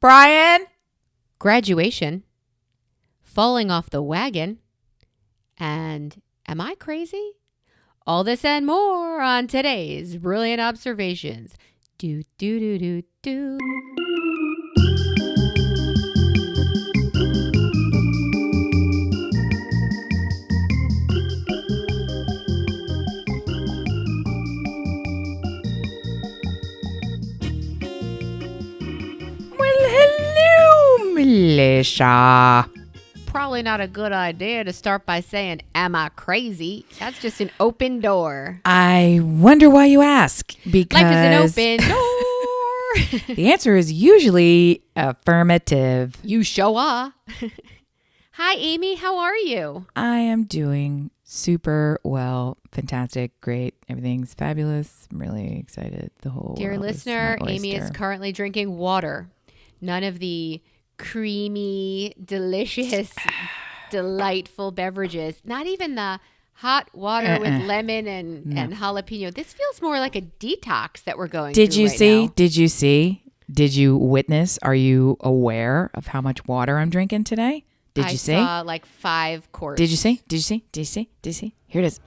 Brian. Graduation. Falling off the wagon. And am I crazy? All this and more on today's Brilliant Observations. Do, do, do, do, do. Well, hello, Melissa. Probably not a good idea to start by saying, am I crazy? That's just an open door. I wonder why you ask. Because Life is an open door. The answer is usually affirmative. You show are. Hi, Amy. How are you? I am doing super well. Fantastic. Great. Everything's fabulous. I'm really excited. The whole Dear world listener, is my Amy is oyster. currently drinking water. None of the creamy, delicious, delightful beverages. Not even the hot water with lemon and jalapeno. This feels more like a detox that we're going through right now. Did you see? Did you witness? Are you aware of how much water I'm drinking today? Did you see? I saw like 5 quarts. Did you see? Did you see? Did you see? Did you see? Here it is.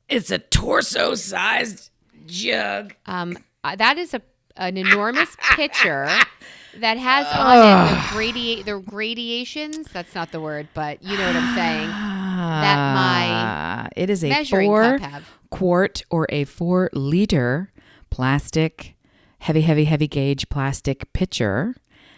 It's a torso-sized jug. That is an enormous pitcher that has on it the gradations. That's not the word, but you know what I'm saying. That my it is a measuring 4 cup have. quart or a 4 liter plastic, heavy gauge plastic pitcher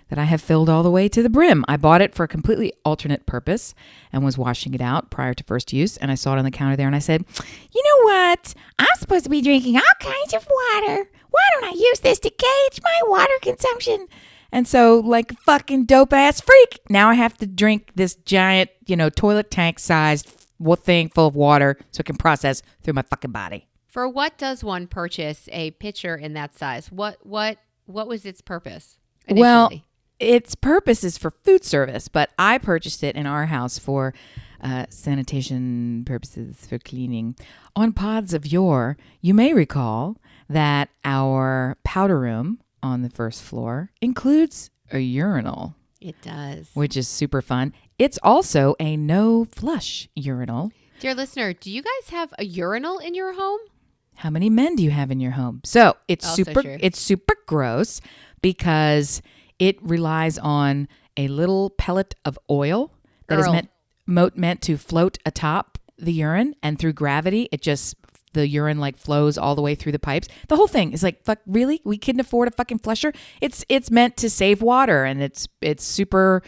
that I have filled all the way to the brim. I bought it for a completely alternate purpose and was washing it out prior to first use. And I saw it on the counter there and I said, you know what? I'm supposed to be drinking all kinds of water. Why don't I use this to gauge my water consumption? And so, like a fucking dope-ass freak, now I have to drink this giant, toilet tank-sized thing full of water so it can process through my fucking body. For what does one purchase a pitcher in that size? What was its purpose initially? Well, its purpose is for food service, but I purchased it in our house for sanitation purposes, for cleaning. On Pods of Yore, you may recall that our powder room on the first floor includes a urinal. It does. Which is super fun. It's also a no-flush urinal. Dear listener, do you guys have a urinal in your home? How many men do you have in your home? So it's Also super true. It's super gross because it relies on a little pellet of oil that is meant to float atop the urine, and through gravity, the urine like flows all the way through the pipes. The whole thing is like, fuck, really? We couldn't afford a fucking flusher? It's meant to save water, and it's super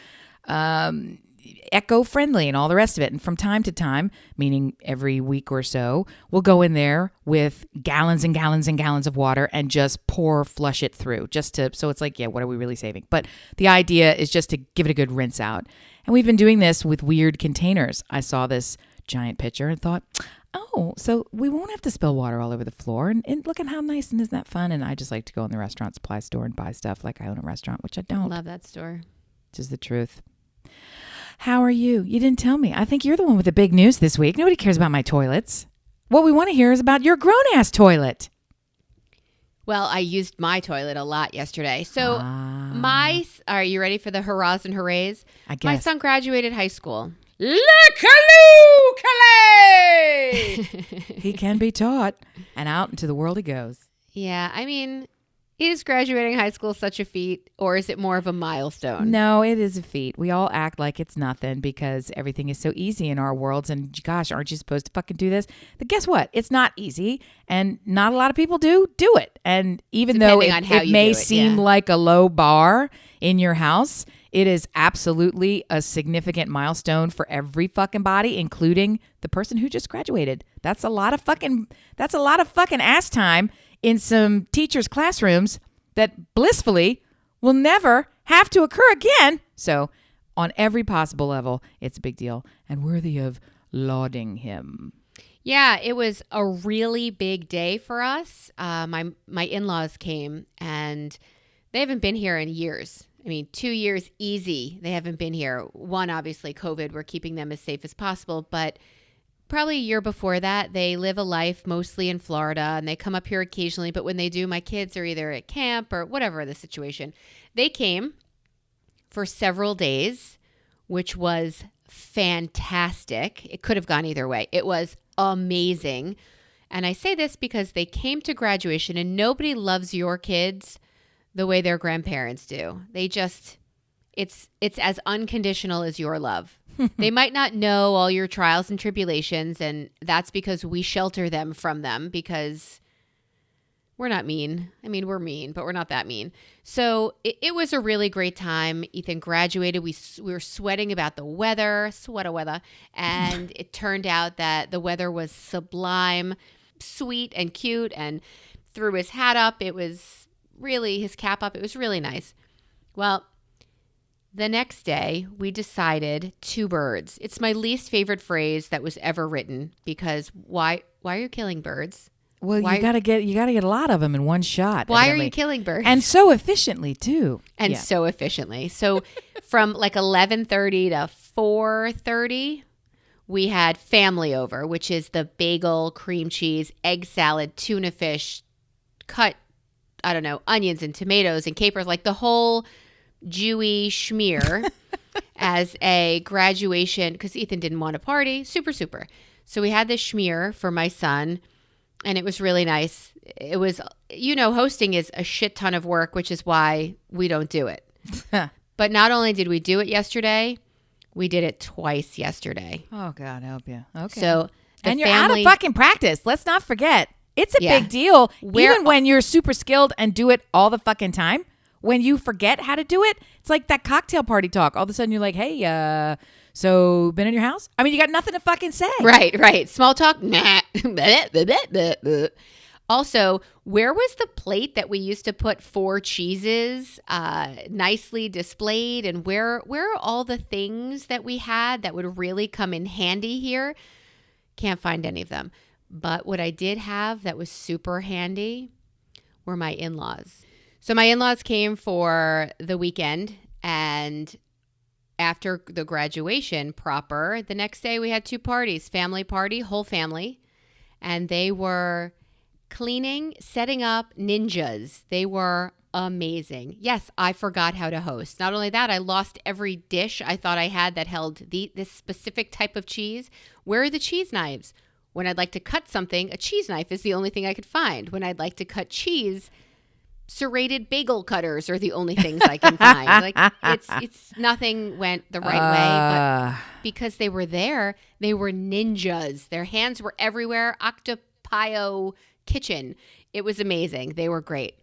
eco-friendly and all the rest of it. And from time to time, meaning every week or so, we'll go in there with gallons and gallons and gallons of water and just flush it through so it's like, yeah, what are we really saving? But the idea is just to give it a good rinse out. And we've been doing this with weird containers. I saw this giant pitcher and thought, oh, so we won't have to spill water all over the floor. And look at how nice, and isn't that fun? And I just like to go in the restaurant supply store and buy stuff like I own a restaurant, which I don't. Love that store. Which is the truth. How are you? You didn't tell me. I think you're the one with the big news this week. Nobody cares about my toilets. What we want to hear is about your grown-ass toilet. Well, I used my toilet a lot yesterday. So are you ready for the hurrahs and hoorays? I guess. My son graduated high school. He can be taught, and out into the world he goes. Yeah, I mean, is graduating high school such a feat, or is it more of a milestone? No, it is a feat. We all act like it's nothing because everything is so easy in our worlds. And gosh, aren't you supposed to fucking do this? But guess what? It's not easy, and not a lot of people do it. And even though it may seem like a low bar in your house, it is absolutely a significant milestone for every fucking body, including the person who just graduated. That's a lot of fucking ass time in some teachers' classrooms that blissfully will never have to occur again. So on every possible level, it's a big deal and worthy of lauding him. Yeah, it was a really big day for us. My in-laws came, and they haven't been here in years. I mean, 2 years easy. They haven't been here. One, obviously, COVID. We're keeping them as safe as possible. But probably a year before that. They live a life mostly in Florida, and they come up here occasionally. But when they do, my kids are either at camp or whatever the situation. They came for several days, which was fantastic. It could have gone either way. It was amazing. And I say this because they came to graduation, and nobody loves your kids the way their grandparents do. They just, it's as unconditional as your love. They might not know all your trials and tribulations, and that's because we shelter them from them because we're not mean. I mean, we're mean, but we're not that mean. So it was a really great time. Ethan graduated. We were sweating about the weather, and it turned out that the weather was sublime, sweet and cute, and threw his hat up. It was really, his cap up. It was really nice. Well, the next day, we decided 2 birds. It's my least favorite phrase that was ever written because why are you killing birds? Well, you gotta get a lot of them in one shot. Why evidently. are you killing birds? And so efficiently too. So efficiently. So from like 11:30 to 4:30, we had family over, which is the bagel, cream cheese, egg salad, tuna fish, cut, I don't know, onions and tomatoes and capers, like the whole Jewy schmear as a graduation, because Ethan didn't want to party. Super. So we had this schmear for my son, and it was really nice. It was, hosting is a shit ton of work, which is why we don't do it. But not only did we do it yesterday, we did it twice yesterday. Oh, God help you. Okay. So and you're out of fucking practice. Let's not forget. It's a big deal, even when you're super skilled and do it all the fucking time. When you forget how to do it, it's like that cocktail party talk. All of a sudden you're like, hey, so been in your house? I mean, you got nothing to fucking say. Right. Small talk, nah. Also, where was the plate that we used to put 4 cheeses nicely displayed? And where are all the things that we had that would really come in handy here? Can't find any of them. But what I did have that was super handy were my in-laws. So my in-laws came for the weekend, and after the graduation proper, the next day we had 2 parties, family party, whole family, and they were cleaning, setting up ninjas. They were amazing. Yes, I forgot how to host. Not only that, I lost every dish I thought I had that held this specific type of cheese. Where are the cheese knives? When I'd like to cut something, a cheese knife is the only thing I could find. When I'd like to cut cheese, serrated bagel cutters are the only things I can find. Like it's nothing went the right way, but because they were there, they were ninjas. Their hands were everywhere. Octopio kitchen. It was amazing. They were great.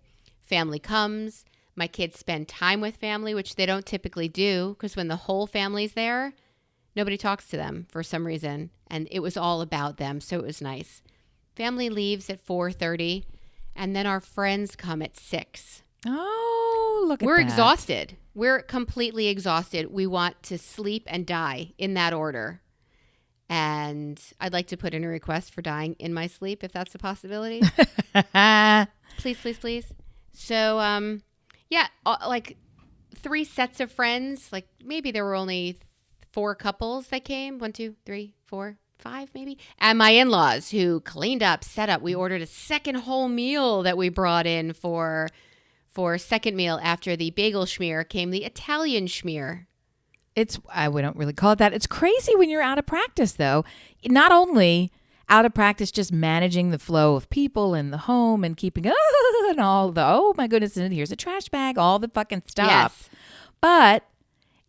Family comes. My kids spend time with family, which they don't typically do because when the whole family's there, nobody talks to them for some reason, and it was all about them, so it was nice. Family leaves at 4:30. And then our friends come at 6. Oh, look at that. We're exhausted. We're completely exhausted. We want to sleep and die in that order. And I'd like to put in a request for dying in my sleep, if that's a possibility. Please. So, like 3 sets of friends. Like maybe there were only 4 couples that came. 1, 2, 3, 4. 5 maybe, and my in-laws who cleaned up, set up. We ordered a second whole meal that we brought in for second meal. After the bagel schmear came the Italian schmear. We don't really call it that. It's crazy when you're out of practice, though. Not only out of practice, just managing the flow of people in the home and keeping and all the oh my goodness, and here's a trash bag, all the fucking stuff. Yes. But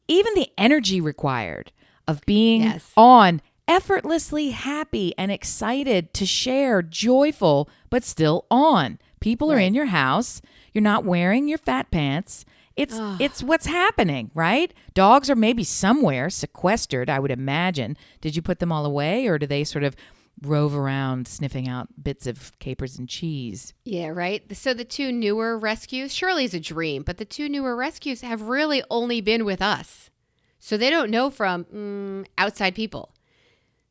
even the energy required of being on. Effortlessly happy and excited to share, joyful, but still on. People are in your house. You're not wearing your fat pants. It's what's happening, right? Dogs are maybe somewhere sequestered, I would imagine. Did you put them all away, or do they sort of rove around sniffing out bits of capers and cheese? Yeah, right. So the 2 newer rescues, Shirley's a dream, but the 2 newer rescues have really only been with us. So they don't know from outside people.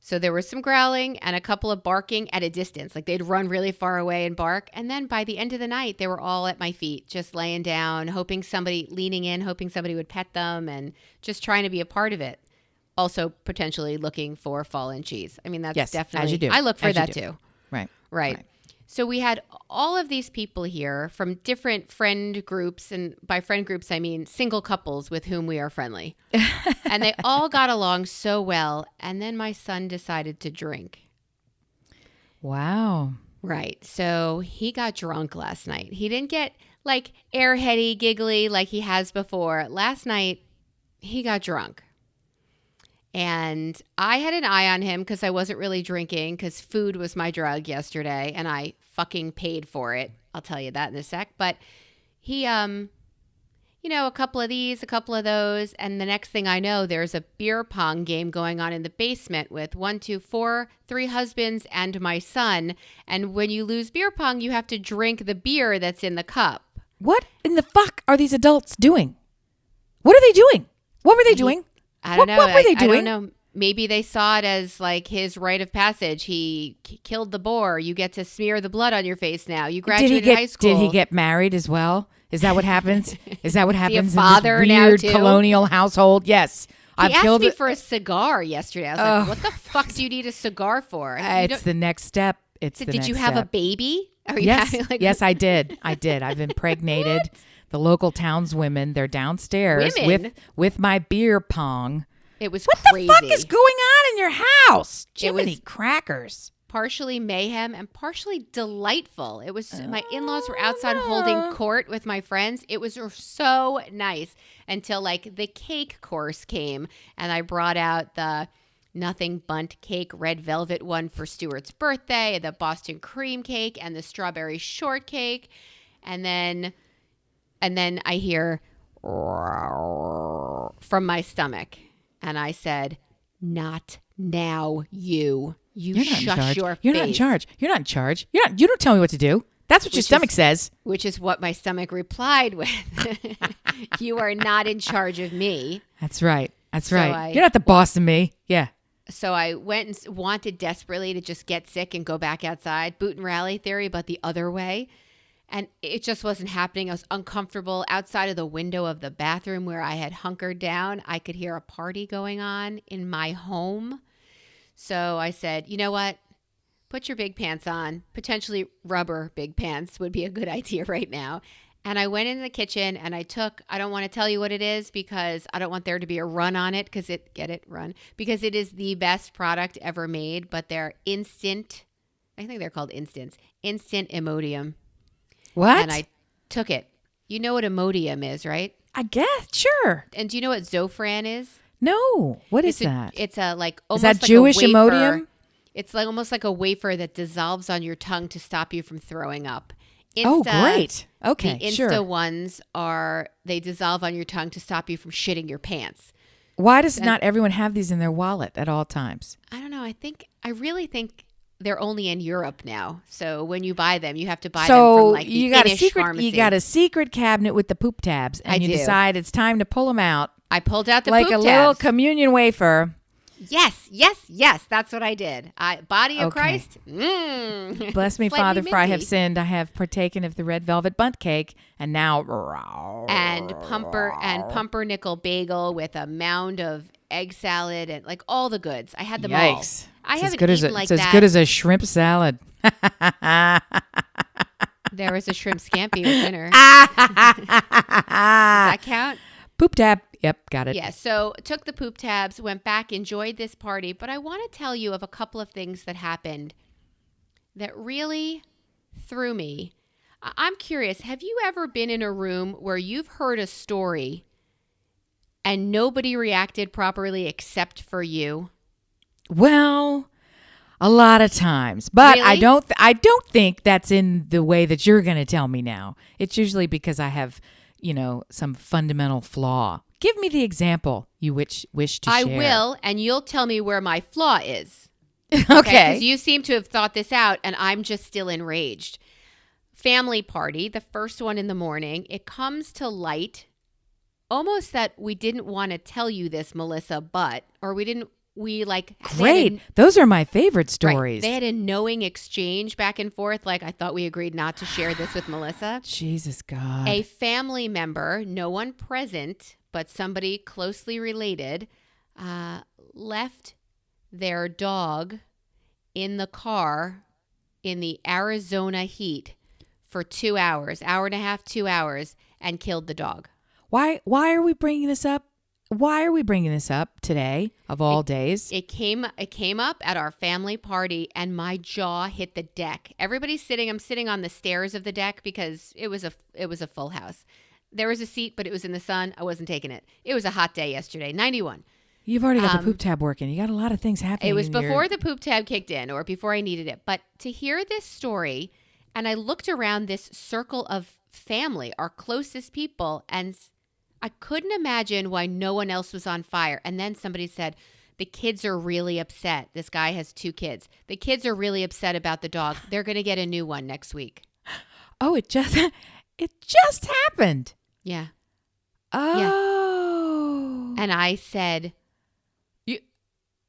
So there was some growling and a couple of barking at a distance. Like they'd run really far away and bark. And then by the end of the night, they were all at my feet, just laying down, leaning in, hoping somebody would pet them and just trying to be a part of it. also potentially looking for fallen cheese. I mean, that's Yes, definitely, as you do. I look for As you that do. too. Right. Right. So we had all of these people here from different friend groups. And by friend groups, I mean single couples with whom we are friendly. And they all got along so well. And then my son decided to drink. Wow. Right. So he got drunk last night. He didn't get like airheady, giggly like he has before. Last night, he got drunk. And I had an eye on him because I wasn't really drinking because food was my drug yesterday and I fucking paid for it. I'll tell you that in a sec. But he, a couple of these, a couple of those. And the next thing I know, there's a beer pong game going on in the basement with 3 husbands and my son. And when you lose beer pong, you have to drink the beer that's in the cup. What in the fuck are these adults doing? What are they doing? What were they doing? I don't know. What were they doing? I don't know. Maybe they saw it as like his rite of passage. He killed the boar. You get to smear the blood on your face now. You graduated high school. Did he get married as well? Is that what happens? Is that what happens father in this now weird too? Colonial household? Yes. He asked me for a cigar yesterday. I was like, what the fuck do you need a cigar for? It's the next step. Did you have a baby? Yes. Yes, I did. I've impregnated the local townswomen. They're downstairs with my beer pong. It was what crazy. What the fuck is going on in your house? Jiminy crackers. Partially mayhem and partially delightful. It was my in-laws were outside holding court with my friends. It was so nice until like the cake course came and I brought out the nothing bundt cake red velvet one for Stuart's birthday, the Boston cream cake and the strawberry shortcake. And then I hear from my stomach. And I said, not now, you. You shush your face. You're not in charge. You're not in charge. You don't tell me what to do. That's what your stomach says. Which is what my stomach replied with. You are not in charge of me. That's right. That's right. You're not the boss of me. Yeah. So I went and wanted desperately to just get sick and go back outside. Boot and rally theory, but the other way. And it just wasn't happening. I was uncomfortable. Outside of the window of the bathroom where I had hunkered down, I could hear a party going on in my home. So I said, you know what? Put your big pants on. Potentially rubber big pants would be a good idea right now. And I went in the kitchen and I don't want to tell you what it is because I don't want there to be a run on it because because it is the best product ever made, but they're instant. I think they're called instant Imodium. What? And I took it. You know what Imodium is, right? I guess, sure. And do you know what Zofran is? No. What is that? It's a like almost is that like Jewish a wafer. Imodium? It's like almost like a wafer that dissolves on your tongue to stop you from throwing up. Oh, great. Okay, the Insta ones they dissolve on your tongue to stop you from shitting your pants. Why does not everyone have these in their wallet at all times? I don't know. I really think they're only in Europe now. So when you buy them, you have to buy them from like the Finnish pharmacy. You got a secret cabinet with the poop tabs, and you decide it's time to pull them out. I pulled out the like poop tabs. Like a little communion wafer. Yes. That's what I did. Body of Christ. Bless me, Father, for I have sinned. I have partaken of the red velvet bundt cake, and now and pumpernickel bagel with a mound of egg salad and like all the goods. I had them all. I haven't eaten like that. It's as good as a shrimp salad. There was a shrimp scampi with dinner. Does that count? Poop tab. Yep, got it. Yeah, so took the poop tabs, went back, enjoyed this party. But I want to tell you of a couple of things that happened that really threw me. I'm curious, have you ever been in a room where you've heard a story and nobody reacted properly except for you? Well, a lot of times, but really? I don't think that's in the way that you're going to tell me now. It's usually because I have, some fundamental flaw. Give me the example you wish to share. I will, and you'll tell me where my flaw is. Okay. Because you seem to have thought this out, and I'm just still enraged. Family party, the first one in the morning. It comes to light, almost that we didn't want to tell you this, Melissa, Great. Those are my favorite stories. Right. They had a knowing exchange back and forth. Like, I thought we agreed not to share this with Melissa. Jesus God. A family member, no one present, but somebody closely related, left their dog in the car in the Arizona heat for 2 hours, hour and a half, 2 hours, and killed the dog. Why are we bringing this up? Why are we bringing this up today of all days? It came up at our family party, and my jaw hit the deck. Everybody's sitting. I'm sitting on the stairs of the deck because it was a full house. There was a seat, but it was in the sun. I wasn't taking it. It was a hot day yesterday, 91. You've already got the poop tab working. You got a lot of things happening. It was before the poop tab kicked in, or before I needed it. But to hear this story, and I looked around this circle of family, our closest people, and I couldn't imagine why no one else was on fire. And then somebody said, the kids are really upset. This guy has 2 kids. The kids are really upset about the dog. They're going to get a new one next week. Oh, it just happened. Yeah. Oh. Yeah. And I said,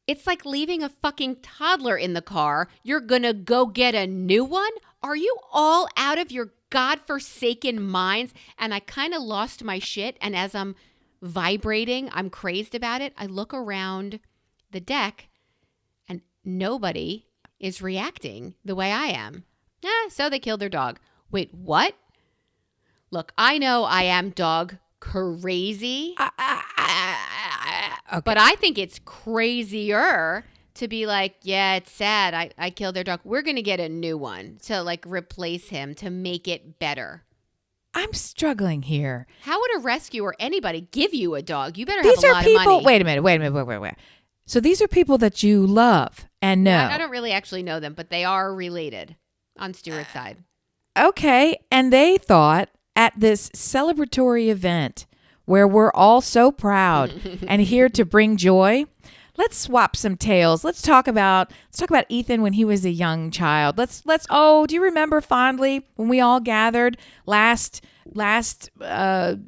it's like leaving a fucking toddler in the car. You're going to go get a new one? Are you all out of your godforsaken minds? And I kind of lost my shit. And as I'm vibrating, I'm crazed about it. I look around the deck and nobody is reacting the way I am. So they killed their dog. Wait, what? Look, I know I am dog crazy. Okay. But I think it's crazier to be like, yeah, it's sad. I killed their dog. We're going to get a new one to like replace him to make it better. I'm struggling here. How would a rescue or anybody give you a dog? You better These have a are lot people, of money. Wait a minute. Wait. So these are people that you love and know. Yeah, I don't really actually know them, but they are related on Stuart's side. Okay. And they thought at this celebratory event where we're all so proud and here to bring joy, let's swap some tales. Let's talk about Ethan when he was a young child. Do you remember fondly when we all gathered last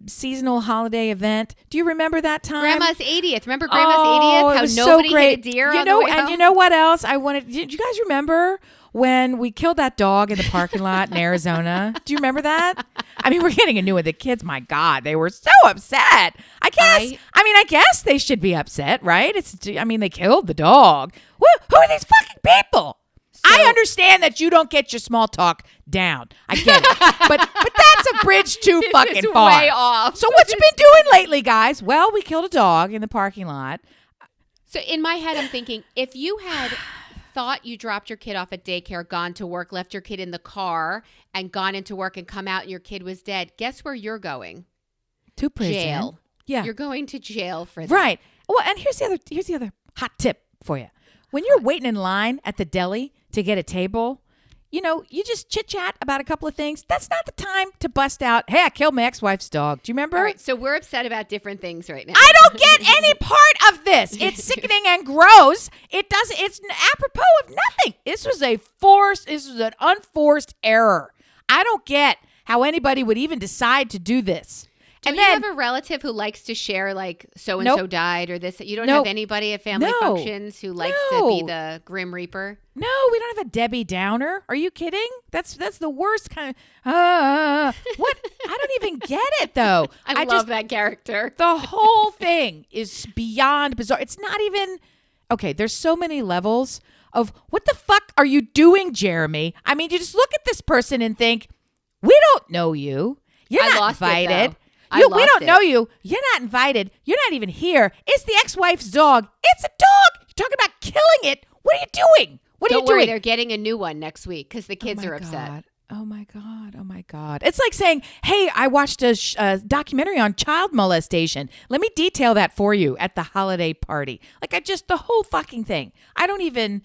seasonal holiday event? Do you remember that time? Grandma's 80th. Remember Grandma's 80th? How nobody hit a deer on the way home? And you know what else I wanted? Did you guys remember when we killed that dog in the parking lot in Arizona? Do you remember that? I mean, we're getting a new one. The kids, my God, they were so upset. I guess they should be upset, right? They killed the dog. Who are these fucking people? I understand that you don't get your small talk down. I get it. but that's a bridge too fucking far. Way off. So what you been doing lately, guys? Well, we killed a dog in the parking lot. So in my head, I'm thinking, if you had thought you dropped your kid off at daycare, gone to work, left your kid in the car, and gone into work and come out and your kid was dead, guess where you're going? To prison. Jail. Yeah. You're going to jail for that. Right. Well, and here's the other hot tip for you. When you're waiting in line at the deli to get a table, you just chit-chat about a couple of things. That's not the time to bust out, hey, I killed my ex-wife's dog. Do you remember? All right, so we're upset about different things right now. I don't get any part of this. It's sickening and gross. It's apropos of nothing. This was an unforced error. I don't get how anybody would even decide to do this. Do you have a relative who likes to share, like, so-and-so died or this? You don't have anybody at family functions who likes to be the Grim Reaper? No, we don't have a Debbie Downer. Are you kidding? That's the worst kind of... what? I don't even get it, though. I love that character. The whole thing is beyond bizarre. It's not even... Okay, there's so many levels of, what the fuck are you doing, Jeremy? I mean, you just look at this person and think, we don't know you. You're not invited. We don't know you. You're not invited. You're not even here. It's the ex-wife's dog. It's a dog. You're talking about killing it. What are you doing? Don't worry, they're getting a new one next week because the kids are upset. Oh my God. It's like saying, hey, I watched a documentary on child molestation. Let me detail that for you at the holiday party. Like the whole fucking thing. I don't even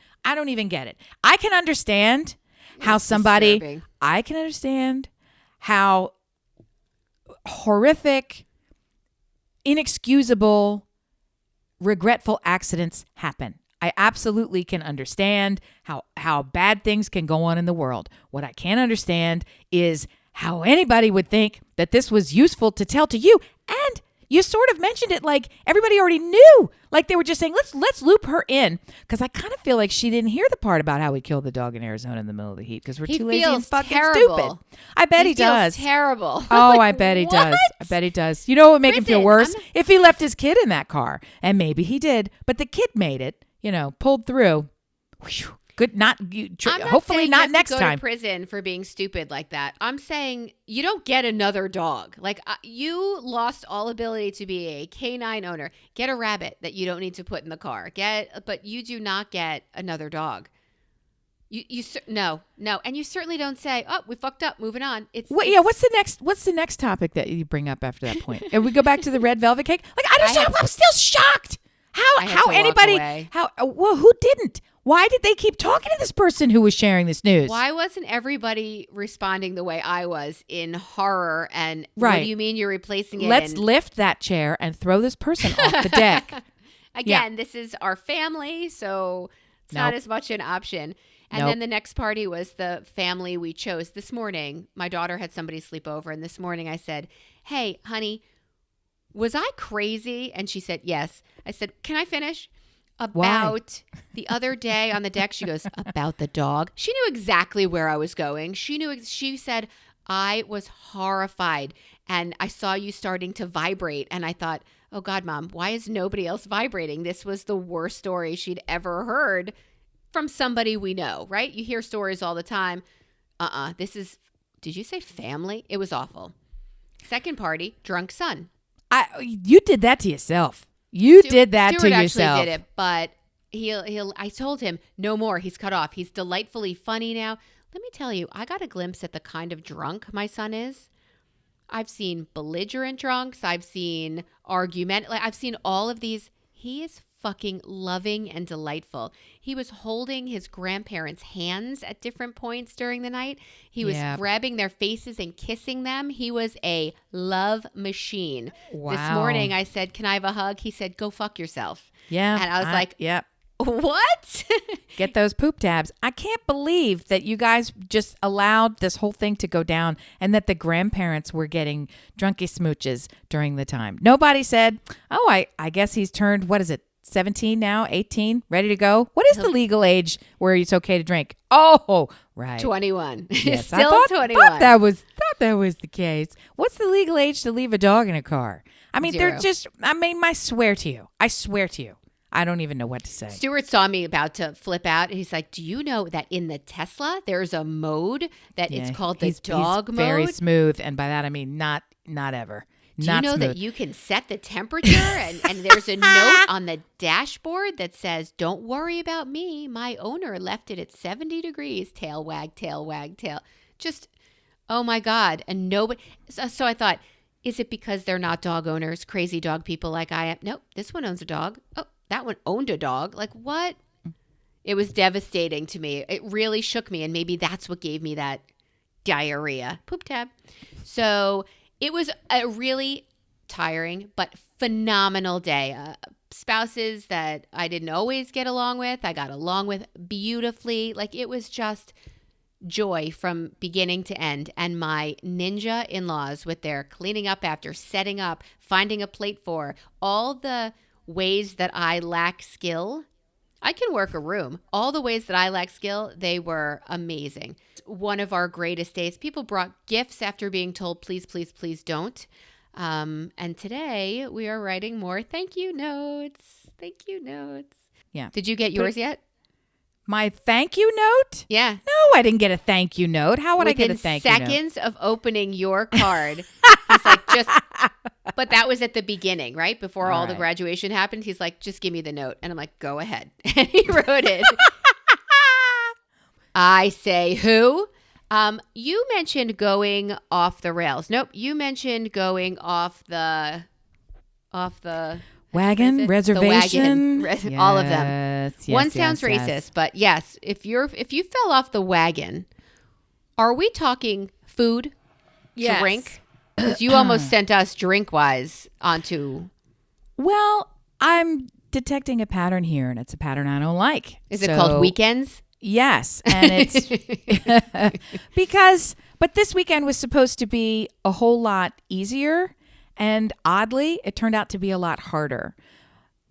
get it. I can understand how disturbing. I can understand how horrific, inexcusable, regretful accidents happen. I absolutely can understand how bad things can go on in the world. What I can't understand is how anybody would think that this was useful to tell to you. And You sort of mentioned it like everybody already knew. Like they were just saying, let's loop her in. Because I kind of feel like she didn't hear the part about how we killed the dog in Arizona in the middle of the heat because we're too lazy and fucking stupid. I bet he does. Terrible. Oh, I bet he does. I bet he does. You know what would make him feel worse? If he left his kid in that car. And maybe he did. But the kid made it, pulled through. Whew. Good, hopefully not next time. Go to prison for being stupid like that. I'm saying you don't get another dog. Like you lost all ability to be a canine owner. Get a rabbit that you don't need to put in the car. But you do not get another dog. No, and you certainly don't say, "Oh, we fucked up. Moving on." What's the next topic that you bring up after that point? If we go back to the red velvet cake, I'm still shocked. How anybody? Who didn't? Why did they keep talking to this person who was sharing this news? Why wasn't everybody responding the way I was in horror? And right. What do you mean you're replacing it? Let's lift that chair and throw this person off the deck. Again, This is our family, so it's not as much an option. And then the next party was the family we chose. This morning, my daughter had somebody sleep over. And this morning I said, "Hey, honey, was I crazy?" And she said, "Yes." I said, "Can I finish?" About the other day on the deck, she goes, "About the dog." She knew exactly where I was going. She said, "I was horrified and I saw you starting to vibrate." And I thought, "Oh God, Mom, why is nobody else vibrating?" This was the worst story she'd ever heard from somebody we know, right? You hear stories all the time. Did you say family? It was awful. Second party, drunk son. You did that to yourself. You did that Stuart to yourself. Actually did it, but I told him no more. He's cut off. He's delightfully funny now. Let me tell you, I got a glimpse at the kind of drunk my son is. I've seen belligerent drunks. I've seen I've seen all of these. He is fucking loving and delightful. He was holding his grandparents' hands at different points during the night. He was grabbing their faces and kissing them. He was a love machine. Wow. This morning I said, "Can I have a hug?" He said, "Go fuck yourself." Yeah. And I was like, "Yep. What?" Get those poop tabs. I can't believe that you guys just allowed this whole thing to go down and that the grandparents were getting drunky smooches during the time. Nobody said, "Oh, I guess he's turned, what is it? 17 now, 18, ready to go." What is the legal age where it's okay to drink? Oh, right. 21. Yes, Still I thought 21. Thought that was the case. What's the legal age to leave a dog in a car? I mean, 0. they're just, I swear to you. I don't even know what to say. Stuart saw me about to flip out. And he's like, "Do you know that in the Tesla, there's a mode that it's called the dog mode?" Very smooth. And by that, I mean, not ever. Do you know that you can set the temperature and there's a note on the dashboard that says, "Don't worry about me. My owner left it at 70 degrees. Tail wag, tail wag, tail." Just, oh my God. And nobody. So I thought, is it because they're not dog owners, crazy dog people like I am? Nope. This one owns a dog. Oh, that one owned a dog. Like what? It was devastating to me. It really shook me. And maybe that's what gave me that diarrhea. Poop tab. So it was a really tiring but phenomenal day. Spouses that I didn't always get along with, I got along with beautifully. Like it was just joy from beginning to end. And my ninja in-laws with their cleaning up after, setting up, finding a plate for, all the ways that I lack skill. I can work a room. All the ways that I lack skill, they were amazing. One of our greatest days. People brought gifts after being told, "Please, please, please don't." And today we are writing more thank you notes. Thank you notes. Yeah. Did you get yours yet? My thank you note? Yeah. No, I didn't get a thank you note. How would I get a thank you note? Within seconds of opening your card, he's like, but that was at the beginning, right? Before all the graduation happened. He's like, "Just give me the note." And I'm like, "Go ahead." And he wrote it. I say, "Who?" You mentioned going off the rails. Nope. You mentioned going off the wagon reservation. The wagon. All of them. One sounds racist, but yes, if you fell off the wagon, are we talking food, drink? Because you almost sent us drink-wise onto. Well, I'm detecting a pattern here, and it's a pattern I don't like. Is it called weekends? Yes, and it's but this weekend was supposed to be a whole lot easier, And oddly, it turned out to be a lot harder.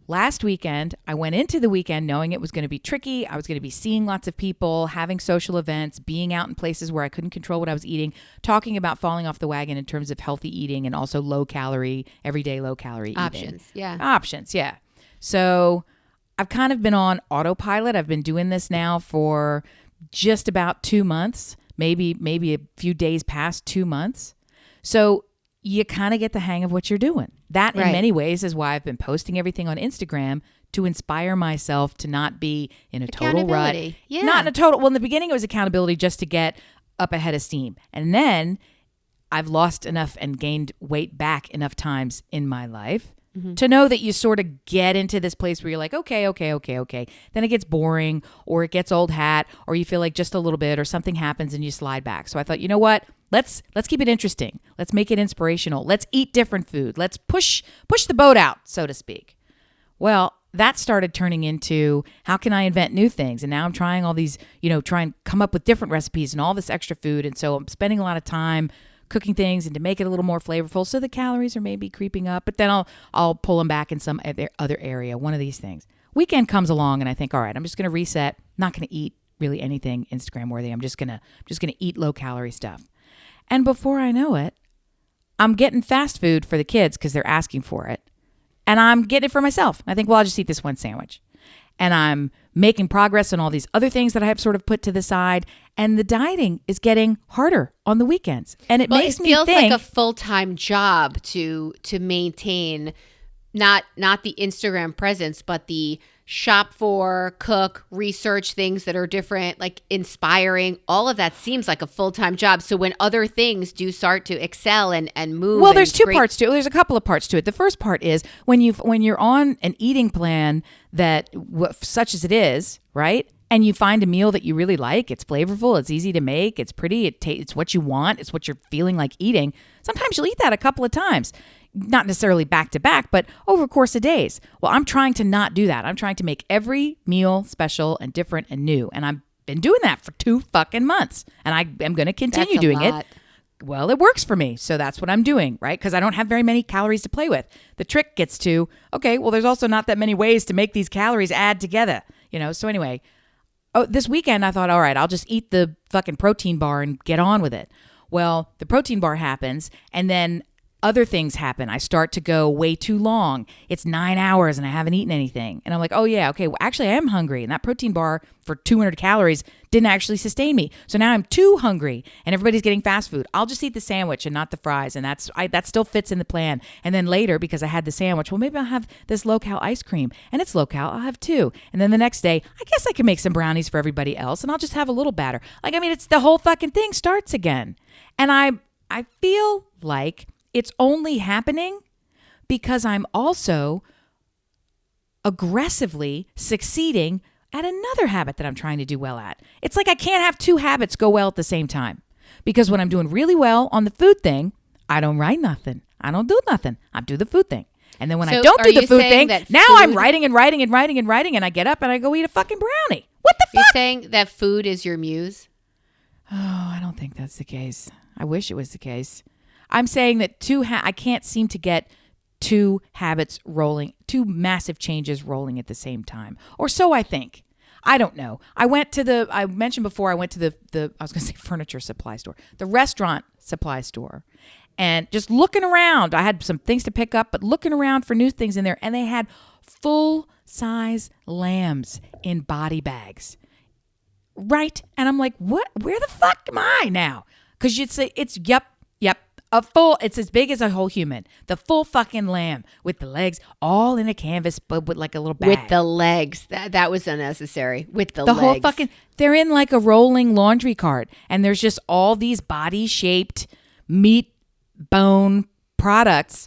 Last weekend, I went into the weekend knowing it was going to be tricky. I was going to be seeing lots of people, having social events, being out in places where I couldn't control what I was eating, talking about falling off the wagon in terms of healthy eating and also low calorie, everyday low calorie Options. eating. Yeah. Options. Yeah. So I've kind of been on autopilot. I've been doing this now for just about 2 months, maybe a few days past 2 months. So you kind of get the hang of what you're doing. That in many ways is why I've been posting everything on Instagram to inspire myself to not be in a total rut. Yeah. Not in a total, well, in the beginning it was accountability just to get up ahead of steam. And then I've lost enough and gained weight back enough times in my life to know that you sort of get into this place where you're like, okay. Then it gets boring or it gets old hat or you feel like just a little bit or something happens and you slide back. So I thought, you know what? Let's keep it interesting. Let's make it inspirational. Let's eat different food. Let's push the boat out, so to speak. Well, that started turning into how can I invent new things? And now I'm trying all these, try and come up with different recipes and all this extra food. And so I'm spending a lot of time cooking things and to make it a little more flavorful. So the calories are maybe creeping up, but then I'll pull them back in some other area, one of these things. Weekend comes along and I think, all right, I'm just going to reset. I'm not going to eat really anything Instagram worthy. I'm just going to eat low calorie stuff. And before I know it, I'm getting fast food for the kids because they're asking for it. And I'm getting it for myself. I think, well, I'll just eat this one sandwich. And I'm making progress on all these other things that I have sort of put to the side. And the dieting is getting harder on the weekends. And it makes me think... It feels like a full-time job to maintain not the Instagram presence, but the shop for, cook, research things that are different, like inspiring. All of that seems like a full-time job. So when other things do start to excel and move. Well, there's two parts to it. There's a couple of parts to it. The first part is when you're on an eating plan that such as it is, right? And you find a meal that you really like, it's flavorful, it's easy to make, it's pretty, it's what you want, it's what you're feeling like eating. Sometimes you'll eat that a couple of times. Not necessarily back to back, but over a course of days. Well, I'm trying to not do that. I'm trying to make every meal special and different and new. And I've been doing that for 2 fucking months. And I am going to continue doing it. Well, it works for me. So that's what I'm doing, right? Because I don't have very many calories to play with. The trick gets to, okay, well, there's also not that many ways to make these calories add together. So anyway, this weekend I thought, all right, I'll just eat the fucking protein bar and get on with it. Well, the protein bar happens and then other things happen. I start to go way too long. It's 9 hours and I haven't eaten anything. And I'm like, oh yeah, okay. Well, actually I am hungry. And that protein bar for 200 calories didn't actually sustain me. So now I'm too hungry and everybody's getting fast food. I'll just eat the sandwich and not the fries. And that still fits in the plan. And then later, because I had the sandwich, well, maybe I'll have this low-cal ice cream and it's low-cal. I'll have 2. And then the next day, I guess I can make some brownies for everybody else and I'll just have a little batter. It's the whole fucking thing starts again. And I feel like it's only happening because I'm also aggressively succeeding at another habit that I'm trying to do well at. It's like I can't have 2 habits go well at the same time. Because when I'm doing really well on the food thing, I don't write nothing. I don't do nothing. I do the food thing. And then when I don't do the food thing, now I'm writing and I get up and I go eat a fucking brownie. What the fuck? You're saying that food is your muse? Oh, I don't think that's the case. I wish it was the case. I'm saying that I can't seem to get 2 habits rolling, 2 massive changes rolling at the same time. Or so I think. I don't know. I mentioned before, I went to the I was going to say furniture supply store, the restaurant supply store. And just looking around, I had some things to pick up, but looking around for new things in there. And they had full-size lambs in body bags. Right? And I'm like, what? Where the fuck am I now? Because you'd say, yep. It's as big as a whole human. The full fucking lamb with the legs all in a canvas, but with like a little bag. With the legs. That was unnecessary. With the legs. The whole fucking, they're in like a rolling laundry cart. And there's just all these body-shaped meat bone products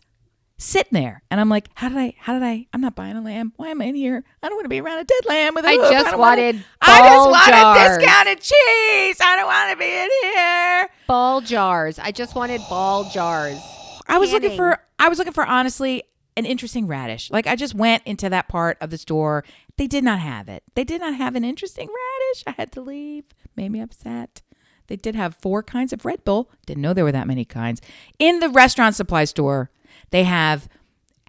sitting there. And I'm like, how did I, I'm not buying a lamb. Why am I in here? I don't want to be around a dead lamb with a hoof. I just wanted discounted cheese. I don't want to be in here. Ball jars. I just wanted ball jars. I was looking for honestly an interesting radish. Like I just went into that part of the store. They did not have it. They did not have an interesting radish. I had to leave. Made me upset. They did have 4 kinds of Red Bull. Didn't know there were that many kinds. In the restaurant supply store, they have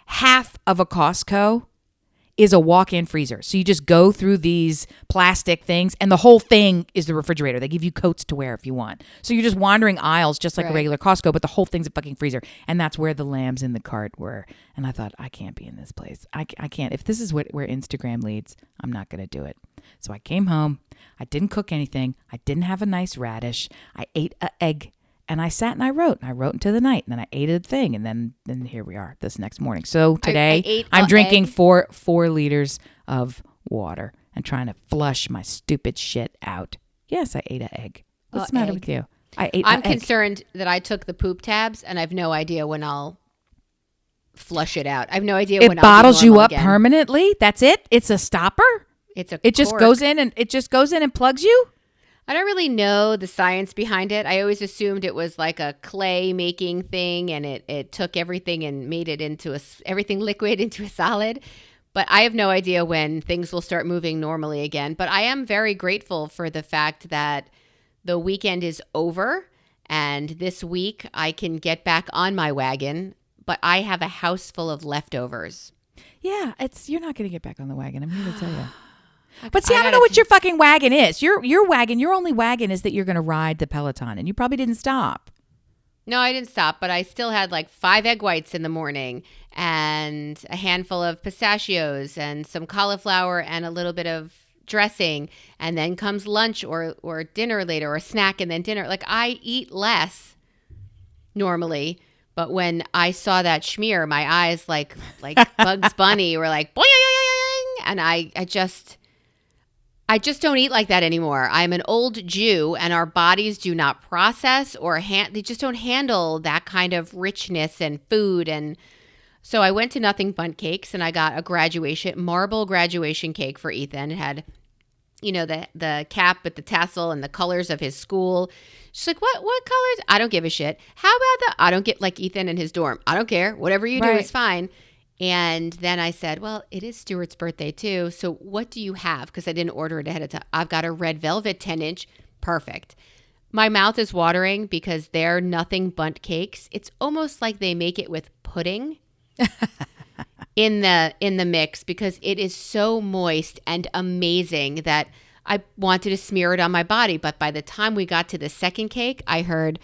half of a Costco is a walk-in freezer. So you just go through these plastic things and the whole thing is the refrigerator. They give you coats to wear if you want. So you're just wandering aisles just like a regular Costco, but the whole thing's a fucking freezer. And that's where the lambs in the cart were. And I thought, I can't be in this place. I can't. If this is where Instagram leads, I'm not going to do it. So I came home. I didn't cook anything. I didn't have a nice radish. I ate an egg. And I sat and I wrote into the night, and then I ate a thing, and then here we are this next morning. So today I'm drinking 4 liters of water and trying to flush my stupid shit out. Yes, I ate an egg. What's the matter with you? I'm concerned that I took the poop tabs, and I have no idea when I'll flush it out. I have no idea when I'll bottles be you up again. Permanently. That's it. It's a stopper. It just goes in and plugs you. I don't really know the science behind it. I always assumed it was like a clay making thing, and it took everything and made it into everything liquid into a solid. But I have no idea when things will start moving normally again. But I am very grateful for the fact that the weekend is over, and this week I can get back on my wagon. But I have a house full of leftovers. Yeah, you're not going to get back on the wagon. I'm here to tell you. But see, I don't know what your fucking wagon is. Your wagon, your only wagon is that you're going to ride the Peloton, and you probably didn't stop. No, I didn't stop, but I still had like 5 egg whites in the morning and a handful of pistachios and some cauliflower and a little bit of dressing. And then comes lunch or dinner later, or a snack and then dinner. Like, I eat less normally, but when I saw that schmear, my eyes like Bugs Bunny were like, boing, and I just don't eat like that anymore. I'm an old Jew, and our bodies do not process they just don't handle that kind of richness and food. And so I went to Nothing Bundt Cakes, and I got a marble graduation cake for Ethan. It had, the cap with the tassel and the colors of his school. She's like, what colors? I don't give a shit. How about I don't get like Ethan in his dorm. I don't care. Whatever you do is fine. And then I said, well, it is Stuart's birthday too. So what do you have? Because I didn't order it ahead of time. I've got a red velvet 10-inch. Perfect. My mouth is watering because they're Nothing Bundt Cakes. It's almost like they make it with pudding in the mix, because it is so moist and amazing that I wanted to smear it on my body. But by the time we got to the second cake, I heard...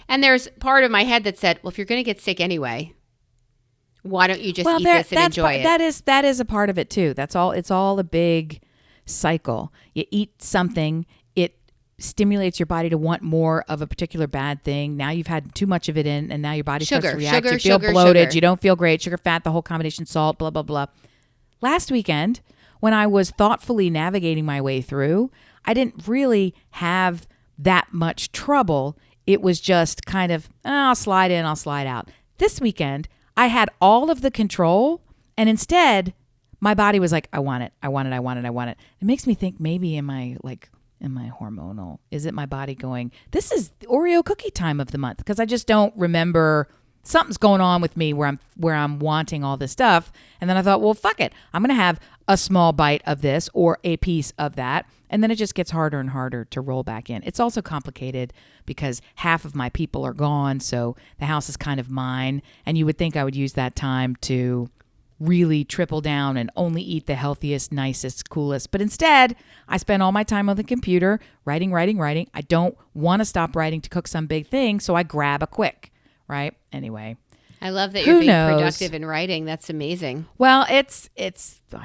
And there's part of my head that said, well, if you're going to get sick anyway, why don't you just eat this and enjoy it? That is a part of it too. That's all. It's all a big cycle. You eat something, it stimulates your body to want more of a particular bad thing. Now you've had too much of it in, and now your body starts to react. You feel bloated. You don't feel great. Sugar, fat, the whole combination, salt, blah, blah, blah. Last weekend, when I was thoughtfully navigating my way through, I didn't really have that much trouble. It was just kind of, I'll slide in, I'll slide out. This weekend, I had all of the control, and instead, my body was like, I want it. It makes me think, maybe am I hormonal? Is it my body going, this is Oreo cookie time of the month? Because I just don't remember, something's going on with me where I'm wanting all this stuff. And then I thought, well, fuck it. I'm going to have a small bite of this or a piece of that. And then it just gets harder and harder to roll back in. It's also complicated because half of my people are gone. So the house is kind of mine. And you would think I would use that time to really triple down and only eat the healthiest, nicest, coolest. But instead, I spend all my time on the computer writing. I don't want to stop writing to cook some big thing. So I grab a quick, right? Anyway. I love that you're being productive in writing. That's amazing. Well, I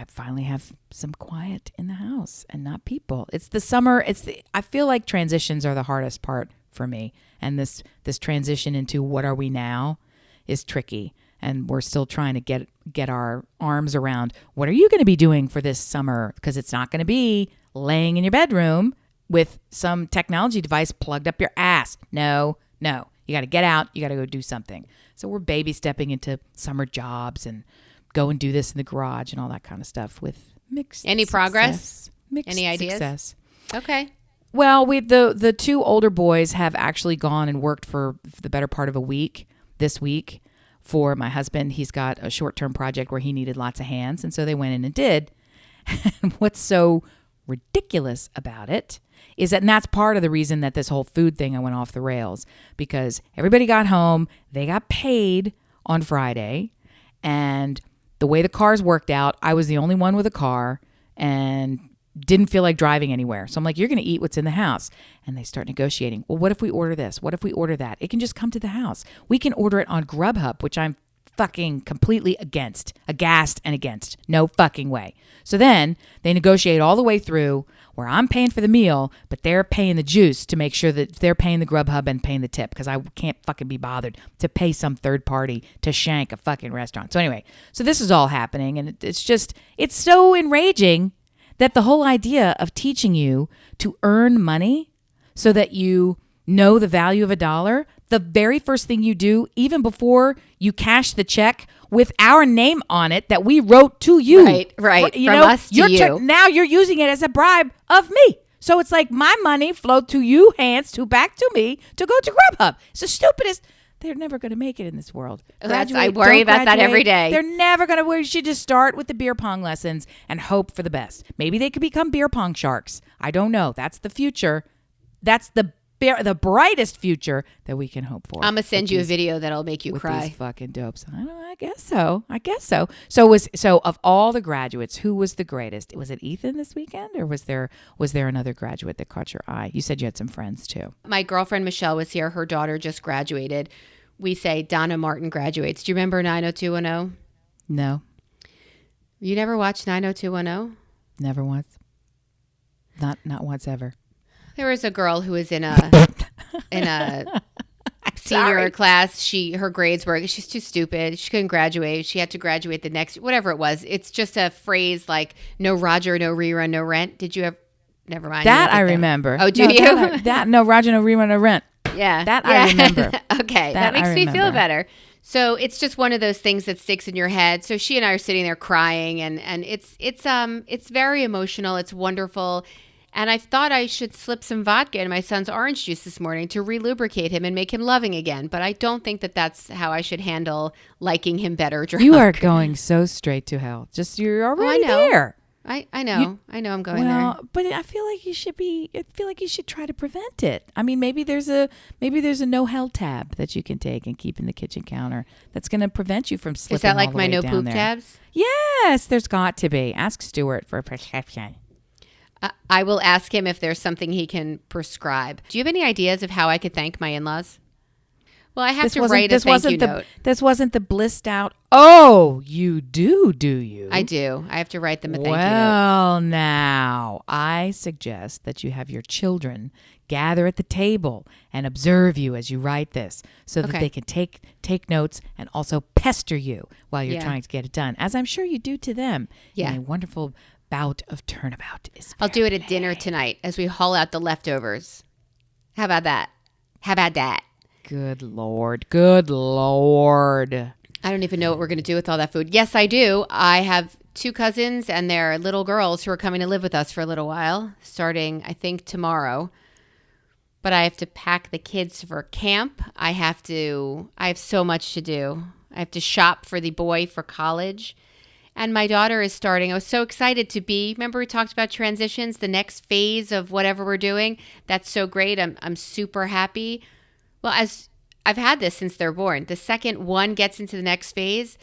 finally have some quiet in the house and not people. It's the summer. I feel like transitions are the hardest part for me. And this transition into what are we now is tricky. And we're still trying to get our arms around what are you going to be doing for this summer? Because it's not going to be laying in your bedroom with some technology device plugged up your ass. No. You got to get out. You got to go do something. So we're baby stepping into summer jobs and go and do this in the garage and all that kind of stuff with mixed Any success. Progress? Mixed Any ideas? Success. Okay. Well, the 2 older boys have actually gone and worked for the better part of a week this week for my husband. He's got a short-term project where he needed lots of hands, and so they went in and did. And what's so ridiculous about it is that, and that's part of the reason that this whole food thing I went off the rails, because everybody got home, they got paid on Friday, and the way the cars worked out, I was the only one with a car and didn't feel like driving anywhere. So I'm like, you're going to eat what's in the house. And they start negotiating. Well, what if we order this? What if we order that? It can just come to the house. We can order it on Grubhub, which I'm fucking completely aghast and against. No fucking way. So then they negotiate all the way through where I'm paying for the meal, but they're paying the juice to make sure that they're paying the Grubhub and paying the tip, because I can't fucking be bothered to pay some third party to shank a fucking restaurant. So anyway, so this is all happening, and it's so enraging that the whole idea of teaching you to earn money so that you know the value of a dollar, the very first thing you do, even before you cash the check with our name on it that we wrote to you. Right. From us to you. Now you're using it as a bribe of me. So it's like my money flowed to you hands to back to me to go to Grubhub. It's the stupidest. They're never going to make it in this world. I worry about that every day. They're never going to. We should just start with the beer pong lessons and hope for the best. Maybe they could become beer pong sharks. I don't know. That's the future. That's the brightest future that we can hope for. I'm going to send you a video that'll make you cry. These fucking dopes. I guess so. So of all the graduates, who was the greatest? Was it Ethan this weekend, or was there another graduate that caught your eye? You said you had some friends too. My girlfriend Michelle was here. Her daughter just graduated. We say Donna Martin graduates. Do you remember 90210? No. You never watched 90210? Never once. Not once ever. There was a girl who was in a senior class. Her grades were, she's too stupid. She couldn't graduate. She had to graduate the next, whatever it was. It's just a phrase like no Roger, no rerun, no rent. Did you ever? Never mind. That I remember. Oh, do you? No Roger, no rerun, no rent. Yeah. I remember. Okay. That makes me feel better. So it's just one of those things that sticks in your head. So she and I are sitting there crying, and it's very emotional. It's wonderful. And I thought I should slip some vodka in my son's orange juice this morning to relubricate him and make him loving again. But I don't think that that's how I should handle liking him better drunk. You are going so straight to hell. Just you're already there. I know I'm going there. But I feel like you should try to prevent it. I mean, maybe there's a no hell tab that you can take and keep in the kitchen counter that's going to prevent you from slipping. Is that like all the my way no down poop there. tabs? Yes, there's got to be. Ask Stuart for a prescription. I will ask him if there's something he can prescribe. Do you have any ideas of how I could thank my in-laws? Well, I have to write a thank you note. This wasn't the blissed out. Oh, you do you? I do. I have to write them a thank you note. Well, now, I suggest that you have your children gather at the table and observe you as you write this so that they can take notes and also pester you while you're trying to get it done, as I'm sure you do to them. Yeah. In a wonderful bout of turnabout. I'll do it at dinner tonight as we haul out the leftovers. How about that? Good Lord. I don't even know what we're going to do with all that food. Yes, I do. I have 2 cousins and their little girls who are coming to live with us for a little while, starting, I think, tomorrow. But I have to pack the kids for camp. I have so much to do. I have to shop for the boy for college. And my daughter is starting. I was so excited to remember we talked about transitions, the next phase of whatever we're doing. That's so great. I'm super happy. Well, as I've had this since they're born. The second one gets into the next phase,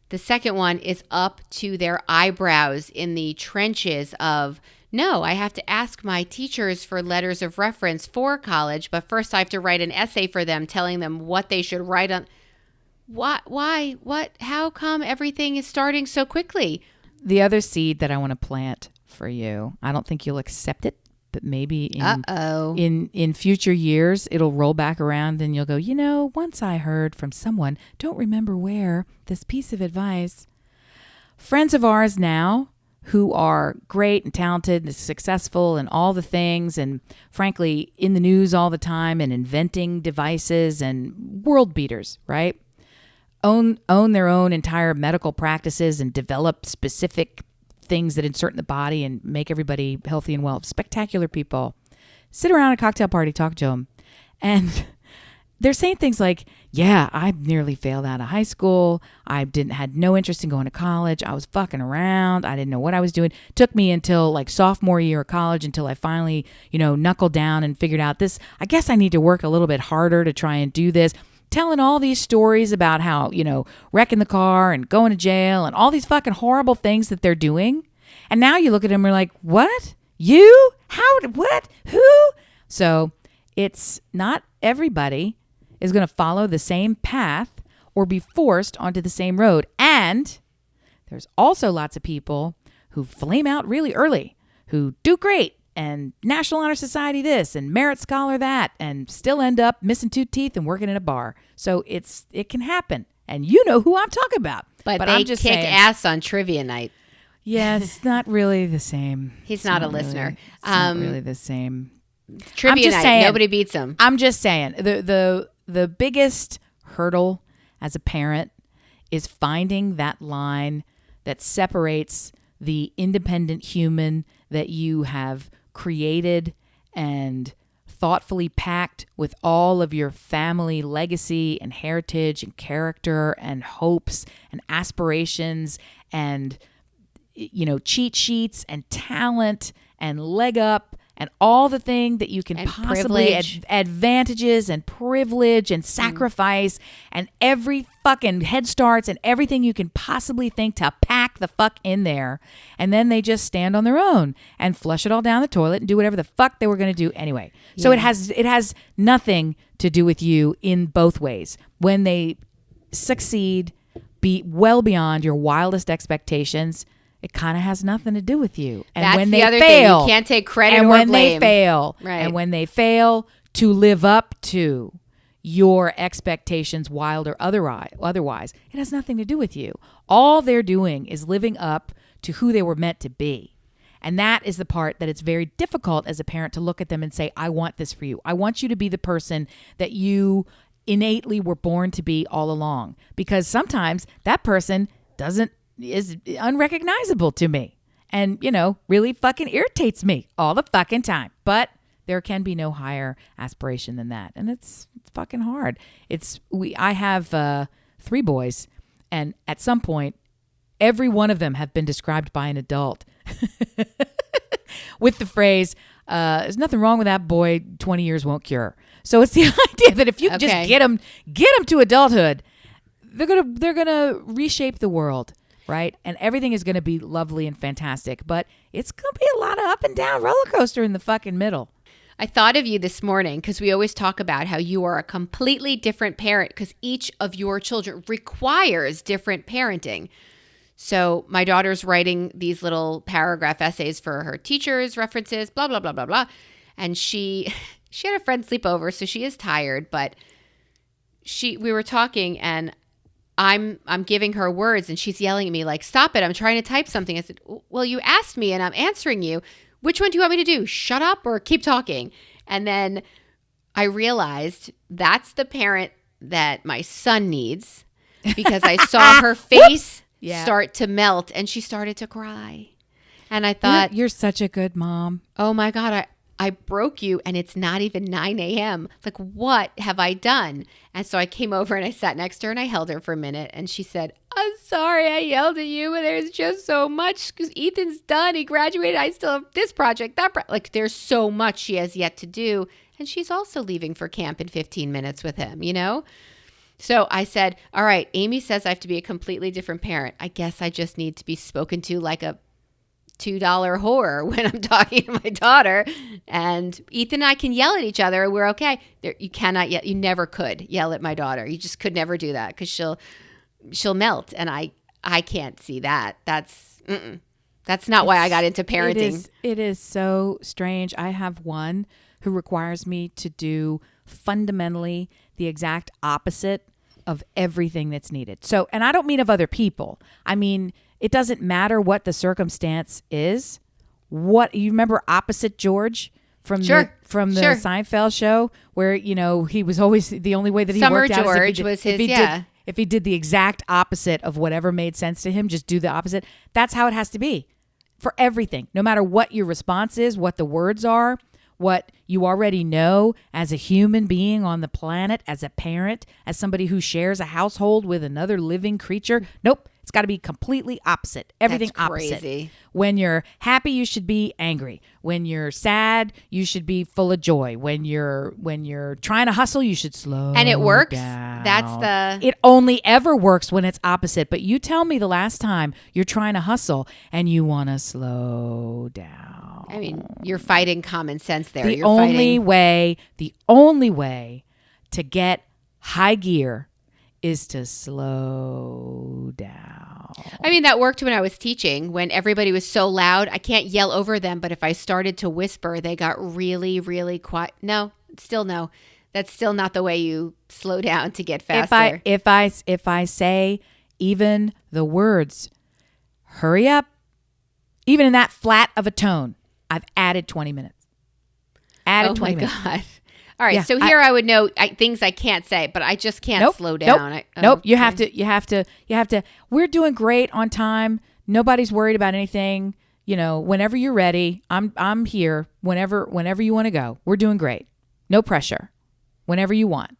the second one is up to their eyebrows in the trenches of, no, I have to ask my teachers for letters of reference for college, but first I have to write an essay for them telling them what they should write on. Why? What? How come everything is starting so quickly? The other seed that I want to plant for you, I don't think you'll accept it, but maybe in future years, it'll roll back around and you'll go, once I heard from someone, don't remember where, this piece of advice. Friends of ours now who are great and talented and successful and all the things, and frankly, in the news all the time and inventing devices and world beaters, right? Own their own entire medical practices and develop specific things that insert in the body and make everybody healthy and well. Spectacular people. Sit around a cocktail party, talk to them. And they're saying things like, yeah, I nearly failed out of high school. I had no interest in going to college. I was fucking around. I didn't know what I was doing. Took me until like sophomore year of college until I finally, knuckled down and figured out this. I guess I need to work a little bit harder to try and do this. Telling all these stories about how, wrecking the car and going to jail and all these fucking horrible things that they're doing. And now you look at them and you're like, what? You? How? What? Who? So it's not everybody is going to follow the same path or be forced onto the same road. And there's also lots of people who flame out really early, who do great and National Honor Society this and Merit Scholar that, and still end up missing 2 teeth and working in a bar. So it can happen. And you know who I'm talking about. But they I'm just kick saying, ass on trivia night. Yeah, it's not really the same. He's not a listener. It's not really the same. Trivia night, saying, nobody beats him. I'm just saying, the biggest hurdle as a parent is finding that line that separates the independent human that you have created and thoughtfully packed with all of your family legacy and heritage and character and hopes and aspirations and cheat sheets and talent and leg up and all the thing that you can and possibly advantages and privilege and sacrifice and every fucking head starts and everything you can possibly think to pack the fuck in there. And then they just stand on their own and flush it all down the toilet and do whatever the fuck they were going to do anyway. Yeah. So it has nothing to do with you in both ways. When they succeed, be well beyond your wildest expectations, it kind of has nothing to do with you. And that's when the they other fail, thing. You can't take credit and or when blame. They fail, right. And when they fail to live up to your expectations, wild or otherwise, it has nothing to do with you. All they're doing is living up to who they were meant to be. And that is the part that it's very difficult as a parent to look at them and say, I want this for you. I want you to be the person that you innately were born to be all along. Because sometimes that person is unrecognizable to me and, really fucking irritates me all the fucking time. But there can be no higher aspiration than that. And it's fucking hard. I have 3 boys, and at some point, every one of them have been described by an adult with the phrase, there's nothing wrong with that boy, 20 years won't cure. So it's the idea that if you just get them to adulthood, they're gonna reshape the world. Right? And everything is going to be lovely and fantastic, but it's going to be a lot of up and down roller coaster in the fucking middle. I thought of you this morning because we always talk about how you are a completely different parent because each of your children requires different parenting. So my daughter's writing these little paragraph essays for her teachers, references, blah, blah, blah, blah, blah. And she had a friend sleep over, so she is tired, but we were talking and I'm giving her words and she's yelling at me like, stop it, I'm trying to type something. I said, well, you asked me and I'm answering you. Which one do you want me to do? Shut up or keep talking? And then I realized that's the parent that my son needs because I saw her face start to melt and she started to cry. And I thought, you're such a good mom. Oh my God, I broke you and it's not even 9 a.m. Like, what have I done? And so I came over and I sat next to her and I held her for a minute. And she said, I'm sorry I yelled at you, but there's just so much because Ethan's done. He graduated. I still have this project, like there's so much she has yet to do. And she's also leaving for camp in 15 minutes with him, So I said, all right, Amy says I have to be a completely different parent. I guess I just need to be spoken to like a $2 whore when I'm talking to my daughter. And Ethan and I can yell at each other. We're okay. You cannot yell. You never could yell at my daughter. You just could never do that because she'll melt. And I can't see that. That's not why I got into parenting. It is so strange. I have one who requires me to do fundamentally the exact opposite of everything that's needed. So, and I don't mean of other people. I mean, it doesn't matter what the circumstance is. What you remember, Opposite George from the Seinfeld show, where he was always the only way that he Summer worked out George was his if he did the exact opposite of whatever made sense to him, just do the opposite. That's how it has to be for everything. No matter what your response is, what the words are, what you already know as a human being on the planet, as a parent, as somebody who shares a household with another living creature. Nope. It's got to be completely opposite. Everything That's opposite. crazy. When you're happy, you should be angry. When you're sad, you should be full of joy. When you're trying to hustle, you should slow And it works. down. It only ever works when it's opposite. But you tell me the last time you're trying to hustle and you want to slow down. I mean, you're fighting common sense there. The only way to get high gear is to slow down. I mean, that worked when I was teaching, when everybody was so loud. I can't yell over them, but if I started to whisper, they got really, really quiet. No, still no. That's still not the way you slow down to get faster. If I say even the words, hurry up, even in that flat of a tone, I've added 20 minutes. Added 20 minutes. Oh my God. All right, so here I would know things I can't say, but I just can't slow down. Nope. You have to. We're doing great on time. Nobody's worried about anything. You know, whenever you're ready, I'm here. Whenever you want to go, we're doing great. No pressure. Whenever you want.